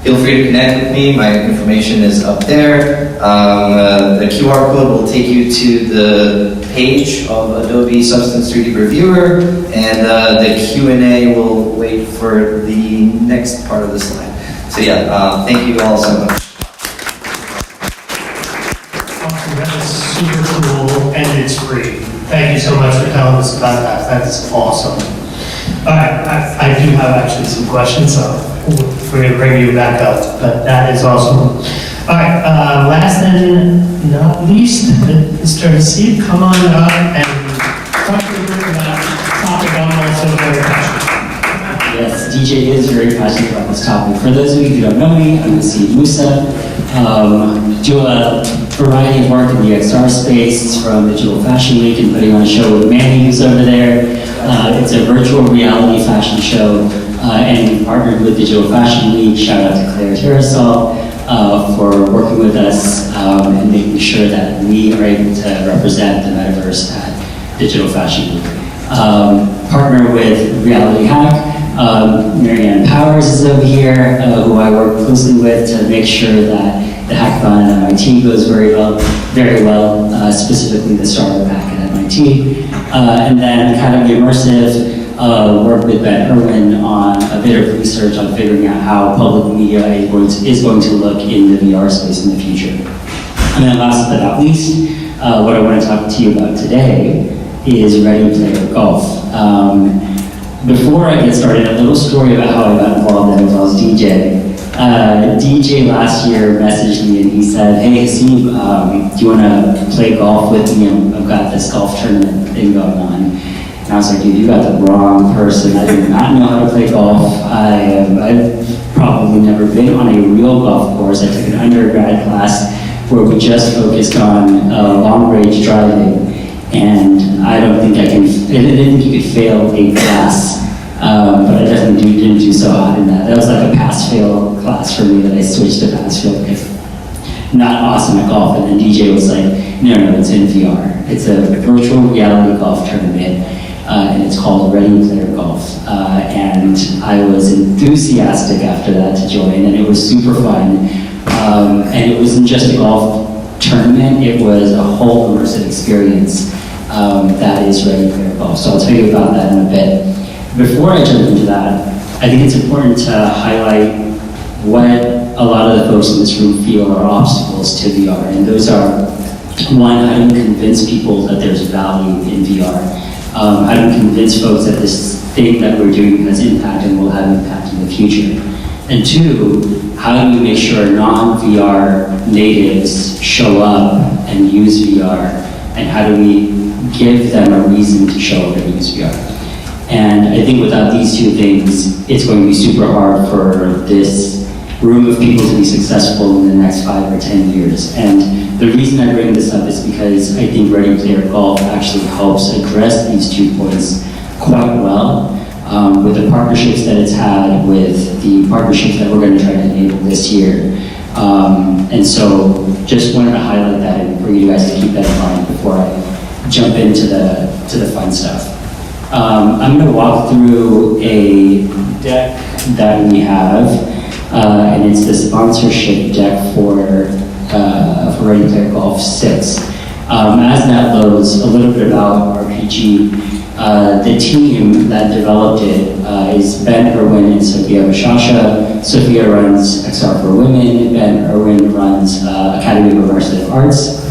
S6: Feel free to connect with me. My information is up there. The QR code will take you to the page of Adobe Substance 3D Reviewer, and the Q&A will wait for the next part of the slide. So yeah, thank you all so much.
S2: Awesome, that is super cool, and it's free. Thank you so much for telling us about that. That's awesome. All right, I do have actually some questions, so we're going to bring you back up, but that is awesome. All right, last and not least, Mr. Sept, come on up and talk to me about a topic I'm also very passionate about.
S7: Yes, DJ is very passionate about this topic. For those of you who don't know me, I'm Sept Musa. Do a variety of work in the XR space, from Digital Fashion Week and putting on a show with Manny, who's over there. It's a virtual reality fashion show, and we partnered with Digital Fashion Week. Shout out to Claire Terrasol for working with us and making sure that we are able to represent the metaverse at Digital Fashion Week. Partner with Reality Hack. Marianne Powers is over here, who I work closely with to make sure that the hackathon at MIT goes very well, specifically the startup hack at MIT. And then kind of the immersive work with Ben Irwin on a bit of research on figuring out how public media is going to look in the VR space in the future. And then last but not least, what I want to talk to you about today is Ready Player Golf. Before I get started, a little story about how I got involved in it. I was DJ. DJ last year messaged me and he said, "Hey Haseeb, do you want to play golf with me? I've got this golf tournament thing going on." And I was like, "Dude, you got the wrong person. I do not know how to play golf. I've probably never been on a real golf course. I took an undergrad class where we just focused on long range driving. And I don't think I didn't think you could fail a class, but I definitely didn't do so hot in that. That was like a pass-fail class for me that I switched to pass-fail because I'm not awesome at golf. And then DJ was like, no, it's in VR. It's a virtual reality golf tournament, and it's called Ready Player Golf. And I was enthusiastic after that to join, and it was super fun. And it wasn't just a golf tournament, it was a whole immersive experience that is Ready Player Golf. So I'll tell you about that in a bit. Before I jump into that, I think it's important to highlight what a lot of the folks in this room feel are obstacles to VR. And those are, one, how do you convince people that there's value in VR? How do you convince folks that this thing that we're doing has impact and will have impact in the future? And two, how do you make sure non-VR natives show up and use VR? And how do we give them a reason to show up and use VR? And I think without these two things, it's going to be super hard for this room of people to be successful in the next 5 or 10 years. And the reason I bring this up is because I think Ready Player Golf actually helps address these 2 points quite well. With the partnerships that it's had, with the partnerships that we're going to try to enable this year. And so just wanted to highlight that and for you guys to keep that in mind before I jump into the fun stuff. I'm going to walk through a deck that we have, and it's the sponsorship deck for Ready Player Golf 6. As that loads, a little bit about RPG. The team that developed it is Ben Irwin and Sophia Bashasha. Sophia runs XR for Women. Ben Irwin runs Academy of Immersive Arts.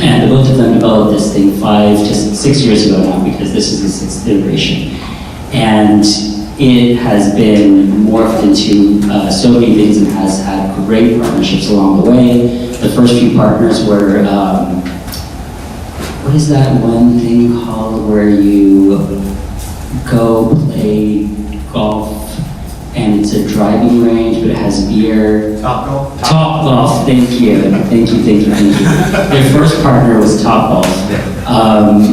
S7: And both of them developed this thing 5 to 6 years ago now, because this is the 6th iteration. And it has been morphed into so many things and has had great partnerships along the way. The first few partners were, what is that one thing called where you go play golf and it's a driving range, but it has beer?
S4: Topgolf.
S7: Topgolf, thank you. Their first partner was Topgolf.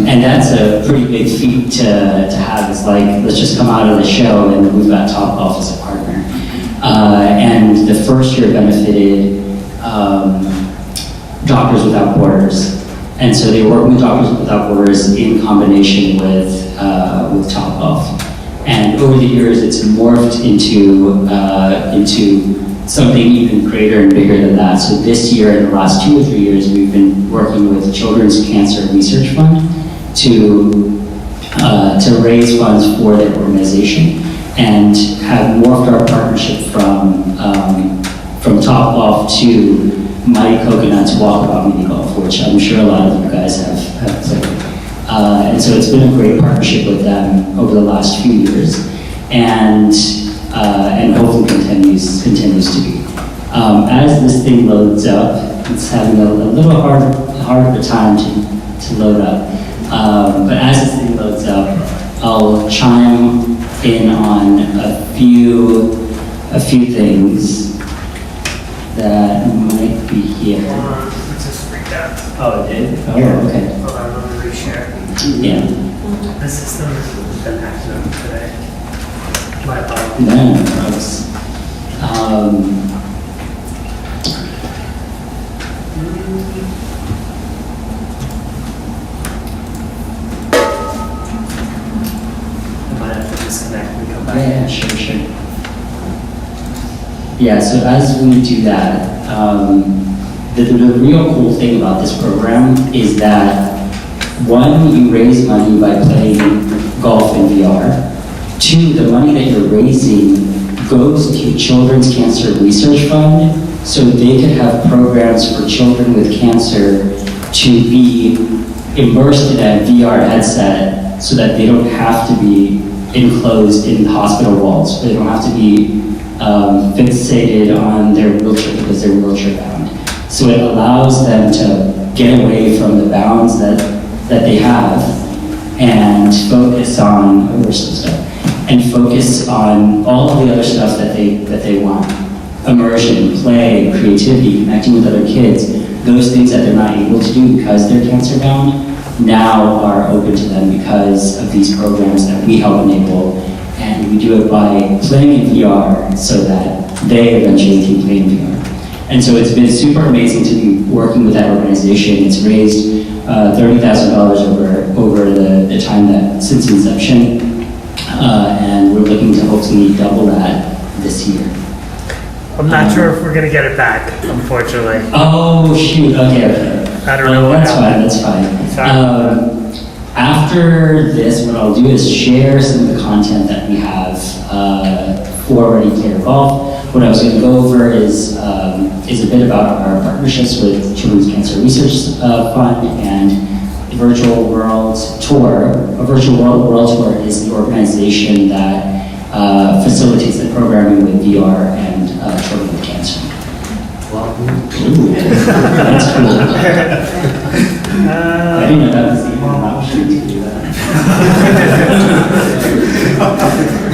S7: And that's a pretty big feat to have. It's like, let's just come out of the show and we've got Topgolf as a partner. And the first year benefited Doctors Without Borders. And so they were working with Doctors Without Borders in combination with Topgolf. And over the years, it's morphed into something even greater and bigger than that. So this year, in the last 2 or 3 years, we've been working with Children's Cancer Research Fund to raise funds for their organization, and have morphed our partnership from Topgolf to Mighty Coconut's Walkabout Mini Golf, which I'm sure a lot of you guys have played. And so it's been a great partnership with them over the last few years, and hopefully continues to be. As this thing loads up, it's having a little hard of a time to load up. But as this thing loads up, I'll chime in on a few things that might be here.
S2: Just freaked out.
S7: Oh, it did? Oh, okay.
S2: Hold on, let me reshare.
S7: Yeah.
S2: The system has been acting up today. My apologies.
S7: No, folks.
S2: I might have to disconnect and come back.
S7: Yeah, sure. Yeah, so as we do that, the real cool thing about this program is that, one, you raise money by playing golf in VR. 2, the money that you're raising goes to Children's Cancer Research Fund, so they could have programs for children with cancer to be immersed in a VR headset so that they don't have to be enclosed in hospital walls. They don't have to be fixated on their wheelchair because they're wheelchair bound. So it allows them to get away from the bounds that they have and focus on all of the other stuff that they want. Immersion, play, creativity, connecting with other kids, those things that they're not able to do because they're cancer bound now are open to them because of these programs that we help enable. And we do it by playing in VR so that they eventually can play in VR. And so it's been super amazing to be working with that organization. It's raised $30,000 over the time that since inception, and we're looking to hopefully double that this year.
S2: I'm not sure if we're gonna get it back, unfortunately.
S7: Oh shoot! Okay.
S2: I don't know what
S7: That's fine. After this, what I'll do is share some of the content that we have for Ready Player Golf. What I was going to go over is a bit about our partnerships with Children's Cancer Research Fund and the Virtual World Tour. A Virtual World Tour is the organization that facilitates the programming with VR and children with cancer. Ooh, that's cool. I didn't know that was even an option to do that.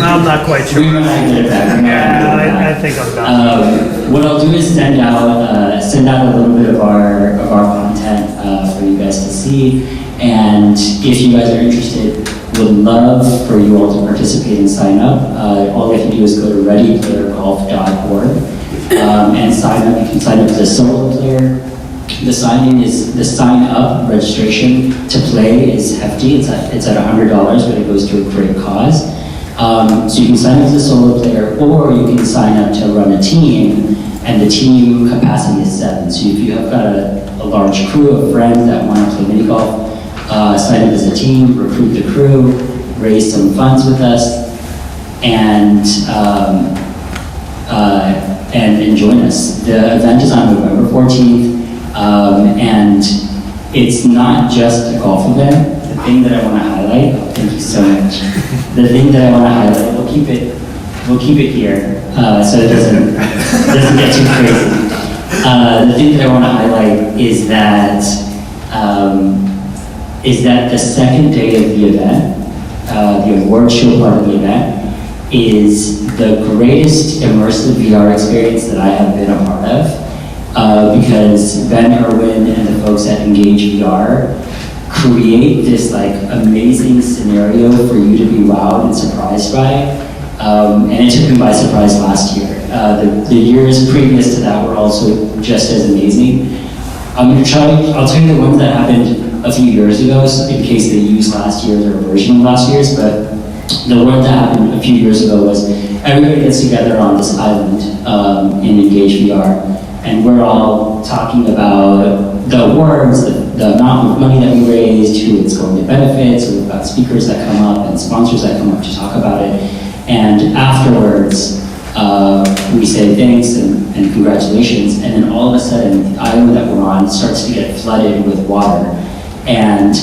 S2: I'm not quite sure.
S7: We might get it back.
S2: Yeah, I think I'm done.
S7: What I'll do is send out a little bit of our content for you guys to see, and if you guys are interested, would love for you all to participate and sign up. All you have to do is go to readyplayergolf.org and sign up. You can sign up as a solo player. The sign up registration to play is hefty. It's at $100, but it goes to a great cause. So you can sign up as a solo player, or you can sign up to run a team, and the team capacity is 7. So if you have got a large crew of friends that want to play mini golf, sign up as a team, recruit the crew, raise some funds with us, and join us. The event is on November 14th, and it's not just a golf event. The thing that I want to highlight, thank you so much. The thing that I want to highlight, we'll keep it here so it doesn't get too crazy. The thing that I want to highlight is that the second day of the event, the award show part of the event, is the greatest immersive VR experience that I have been a part of, because Ben Irwin and the folks at Engage VR create this like amazing scenario for you to be wowed and surprised by, and it took me by surprise last year. The years previous to that were also just as amazing. I'll tell you the ones that happened a few years ago, so in case they used last year's or a version of last year's, but the one that happened a few years ago was everybody gets together on this island in Engage VR, and we're all talking about the awards, the amount of money that we raised, who it's going to benefit, so we've got speakers that come up and sponsors that come up to talk about it, and afterwards we say thanks and congratulations, and then all of a sudden the island that we're on starts to get flooded with water, and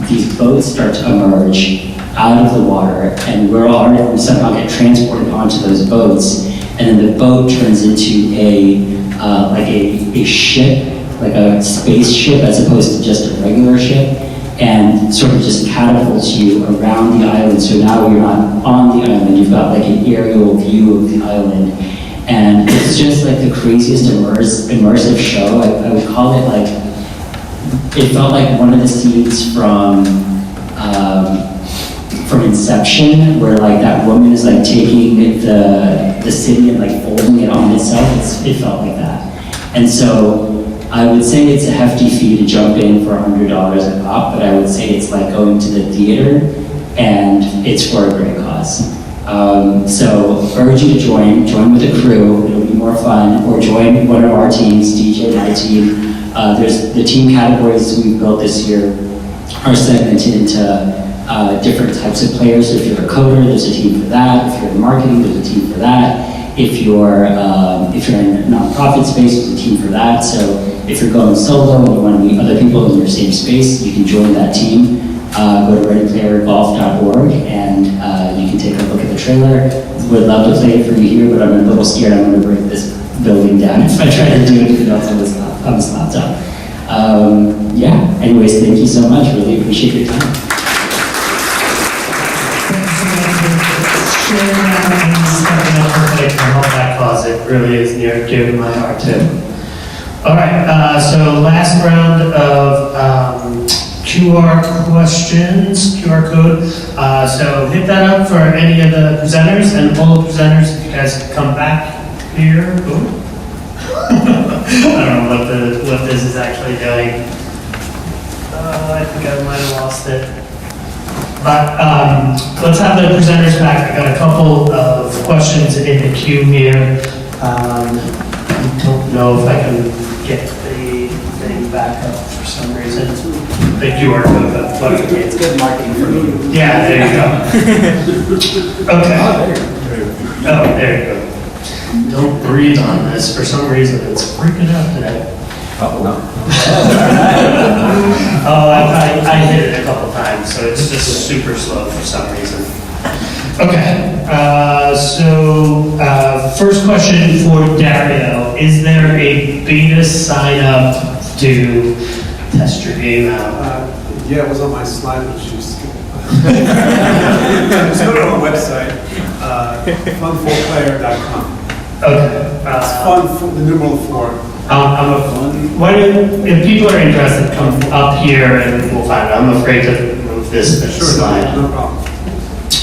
S7: these boats start to emerge out of the water, and we somehow get transported onto those boats, and then the boat turns into a ship, like a spaceship as opposed to just a regular ship, and sort of just catapults you around the island. So now you're not on the island, you've got like an aerial view of the island, and it's just like the craziest immersive show. I would call it like, it felt like one of the scenes from Inception, where like that woman is like taking the city and like folding it on itself. It felt like that. And so I would say it's a hefty fee to jump in for $100 a pop, but I would say it's like going to the theater, and it's for a great cause. So urge you to join with a crew, it'll be more fun, or join one of our teams, DJ, my team. There's the team categories we've built this year are segmented into different types of players. So if you're a coder, there's a team for that. If you're in marketing, there's a team for that. If you're in a nonprofit space, there's a team for that. So if you're going solo and you want to meet other people in your same space, you can join that team. Go to readyplayergolf.org and you can take a look at the trailer. Would love to play it for you here, but I'm a little scared I'm going to break this building down if I try to do anything else on this laptop. Yeah, anyways, thank you so much. Really appreciate your time.
S2: Sharing that and stepping up for like from that closet really is near and dear to my heart too. All right, so last round of QR questions, QR code. So hit that up for any of the presenters, and all the presenters, if you guys could come back here. Boom. I don't know what this is actually doing. I think I might have lost it. But let's have the presenters back. I got a couple of questions in the queue here. I don't know if I can get the thing back up for some reason. The QR code, but what
S4: It's good marketing for me.
S2: yeah, there you go. Okay. Oh, there you go. Don't breathe on this. For some reason, it's freaking out today.
S4: Oh, no.
S2: Oh, I hit it a couple times, so it's just super slow for some reason. Okay, so first question for Dario. Is there a beta sign up to test your game out?
S3: Yeah, it was on my slide, which you skipped. Just go to our website, fun4player.com.
S2: Okay.
S3: It's fun, for the numeral 4.
S2: If people are interested, come up here and we'll find it. I'm afraid to move this
S3: Sure,
S2: slide.
S3: no problem.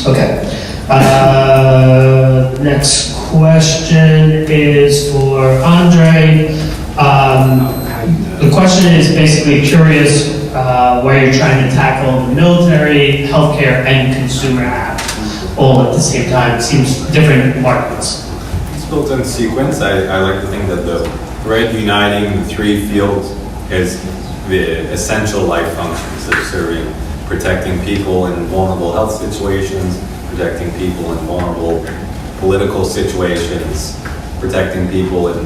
S2: Okay. Next question is for Andre. The question is basically curious where you're trying to tackle the military, healthcare, and consumer app all at the same time. It seems different markets.
S8: It's built in sequence. I like to think that the uniting the three fields is the essential life functions that are serving, protecting people in vulnerable health situations, protecting people in vulnerable political situations, protecting people in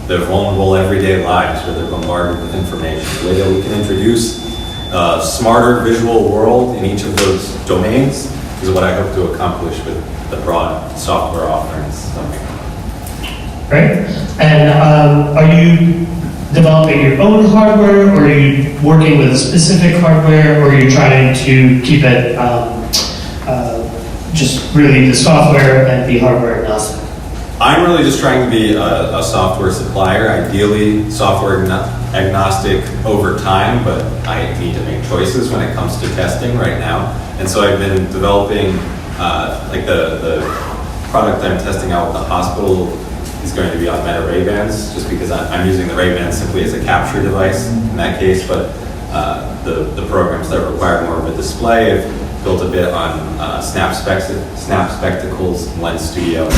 S8: their vulnerable everyday lives where they're bombarded with information. The way that we can introduce smarter visual world in each of those domains is what I hope to accomplish with the broad software offerings. So.
S2: Right? And are you developing your own hardware, or are you working with a specific hardware, or are you trying to keep it just really the software and be hardware agnostic?
S8: I'm really just trying to be a software supplier, ideally software agnostic over time, but I need to make choices when it comes to testing right now. And so I've been developing, like the product I'm testing out with the hospital is going to be on Meta Ray-Bans, just because I'm using the Ray-Bans simply as a capture device in that case, but the programs that require more of a display, I've built a bit on Snap Spectacles, Lens Studio,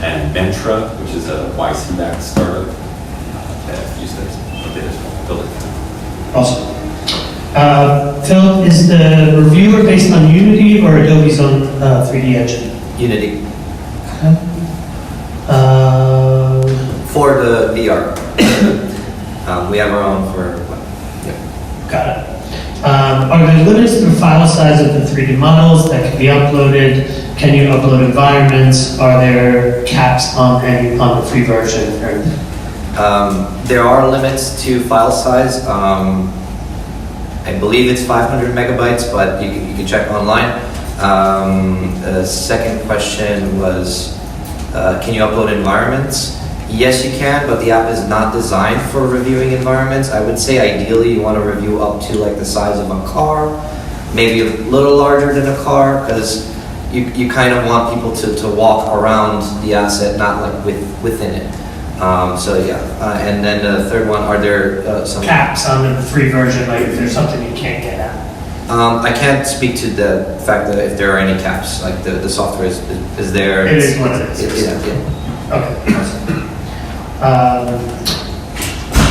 S8: and Ventra, which is a YC-backed startup that use this a bit as well. Build it.
S2: Awesome. Phil, is the reviewer based on Unity or Adobe's own 3D engine?
S6: Unity.
S2: For
S6: For the VR. We have our own for,
S2: Got it. Are there limits to the file size of the 3D models that can be uploaded? Can you upload environments? Are there caps on the free version?
S6: there are limits to file size. I believe it's 500 megabytes, but you can check online. The second question was, can you upload environments? Yes, you can, but the app is not designed for reviewing environments. I would say ideally you want to review up to like the size of a car, maybe a little larger than a car, because you kind of want people to walk around the asset, not like within it. So yeah, and then the third one, are there some
S2: Caps on the free version, like if there's something you can't get at?
S6: I can't speak to the fact that if there are any caps, like the software is there.
S2: It is what it is.
S6: Yeah.
S2: Okay.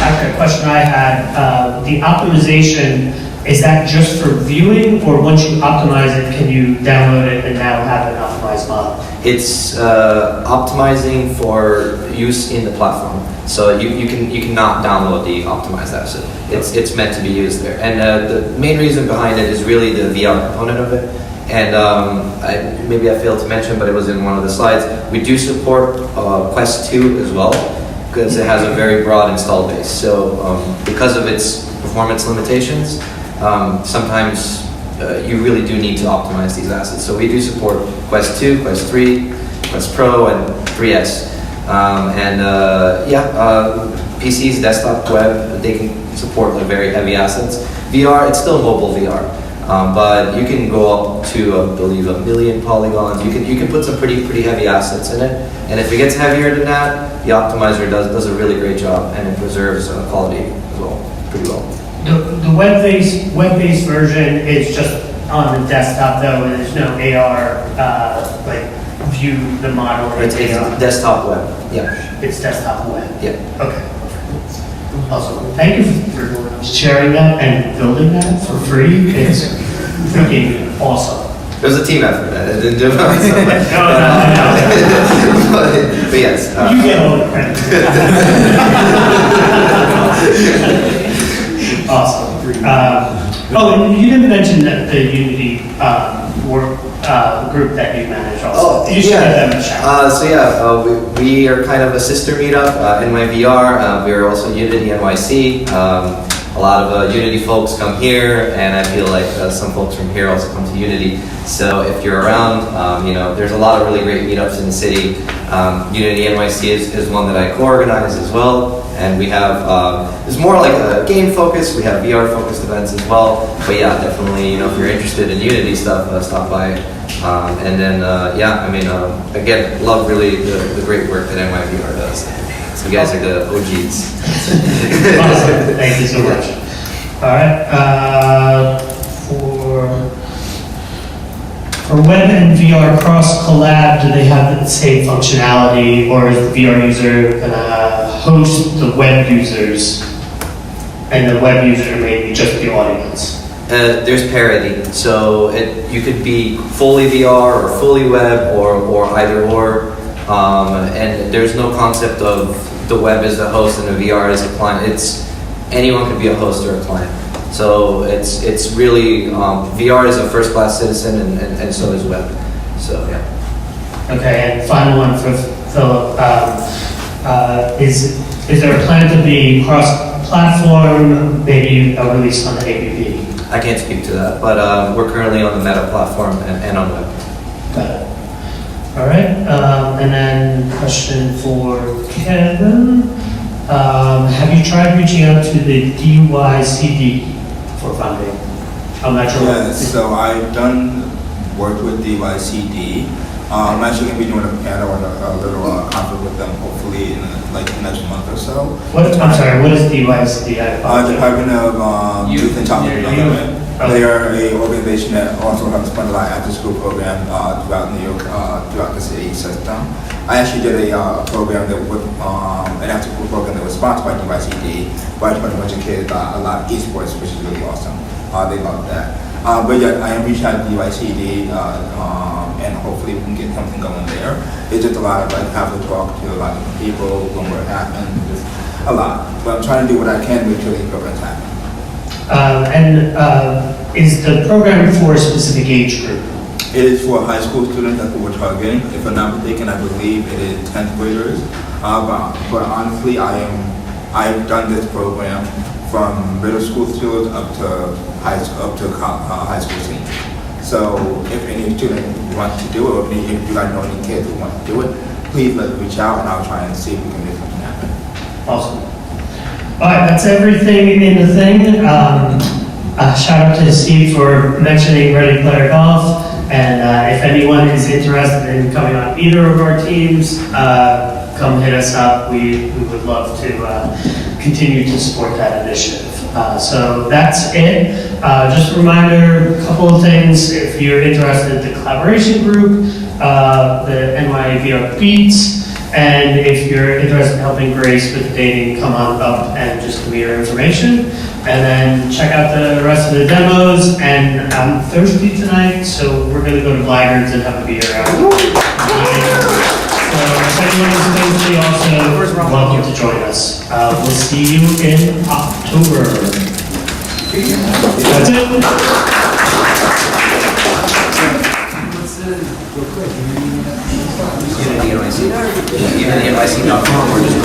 S2: After a question I had, the optimization, is that just for viewing, or once you optimize it, can you download it and now have an optimized model?
S6: It's optimizing for use in the platform, so you cannot download the optimized asset. It's meant to be used there, and the main reason behind it is really the VR component of it. And maybe I failed to mention, but it was in one of the slides. We do support Quest 2 as well, because it has a very broad install base. So because of its performance limitations, sometimes you really do need to optimize these assets. So we do support Quest 2, Quest 3, Quest Pro, and 3S. PCs, desktop, web, they can support like very heavy assets. VR, it's still mobile VR. But you can go up to, I believe, 1 million polygons. You can put some pretty heavy assets in it. And if it gets heavier than that, the optimizer does a really great job, and it preserves quality as well, pretty well.
S2: The web-based version is just on the desktop though, and there's no AR, like view the model.
S6: It's desktop web, yeah.
S2: It's desktop web.
S6: Yeah.
S2: Okay. Awesome. Thank you for sharing that and building that for free. It's freaking awesome.
S6: It was a team effort. I didn't do it myself.
S2: No.
S6: but yes.
S2: You get all the credit. Awesome. And you didn't mention that the Unity work group that you manage also.
S6: Oh,
S2: you should
S6: yeah.
S2: give them a shout.
S6: We are kind of a sister meetup, NYVR. We are also Unity NYC. A lot of Unity folks come here, and I feel like some folks from here also come to Unity. So if you're around, there's a lot of really great meetups in the city. Unity NYC is one that I co-organize as well. And we have, it's more like a game focus. We have VR focused events as well. But yeah, definitely, if you're interested in Unity stuff, stop by. Again, love really the great work that NYVR does. So you guys are the OGs.
S2: Awesome. Thank you so much. All right. For web and VR cross collab, do they have the same functionality, or is the VR user gonna host the web users, and the web user may be just the audience?
S6: There's parity, so you could be fully VR or fully web or either or, and there's no concept of the web as the host and the VR as a client. Anyone could be a host or a client. So it's really, VR is a first-class citizen and so is web. So, yeah.
S2: Okay, and final one for Philip. Is there a plan to be cross-platform, maybe a release on the APP?
S6: I can't speak to that, but we're currently on the Meta platform and on web.
S2: Got it. All right, and then question for Kevin. Have you tried reaching out to the DYCD for funding? I'm not sure.
S1: Yes, so I've done work with DYCD. I'm actually going to be doing a panel and a little conference with them hopefully in like the next month or so.
S2: I'm sorry, what is DYCD? I apologize.
S1: Department of Youth and Child Development. They are an organization that also helps fund a lot of after-school program throughout New York, throughout the city system. I actually did a program that was an after-school program that was sponsored by DYCD, where I taught a bunch of kids a lot of esports, which is really awesome. They love that. But yeah, I am reaching out to DYCD, and hopefully we can get something going there. It's just a lot of like have to talk to a lot of different people when we're happening, just a lot. But I'm trying to do what I can to make sure these programs happen.
S2: Is the program for a specific age group?
S1: It is for high school students, that's what we're targeting. If I'm not mistaken, I believe it is 10th graders. But honestly, I've done this program from middle school students up to high school seniors. So if any student wants to do it, or if you guys know any kids who want to do it, please let me reach out and I'll try and see if we can make something happen.
S2: Awesome. All right, that's everything in the thing. Shout out to Steve for mentioning Ready Player Golf. And if anyone is interested in coming on either of our teams, come hit us up. We would love to continue to support that initiative. So that's it. Just a reminder, a couple of things. If you're interested in the collaboration group, the NYVR Beats, and if you're interested in helping Grace with dating, come on up and just give me your information. And then check out the rest of the demos. And I'm thirsty tonight, so we're going to go to Blackguards and have a beer out. So if anyone is thirsty, also welcome to join us. We'll see you in October. That's it.
S6: Even the NYC.com or just the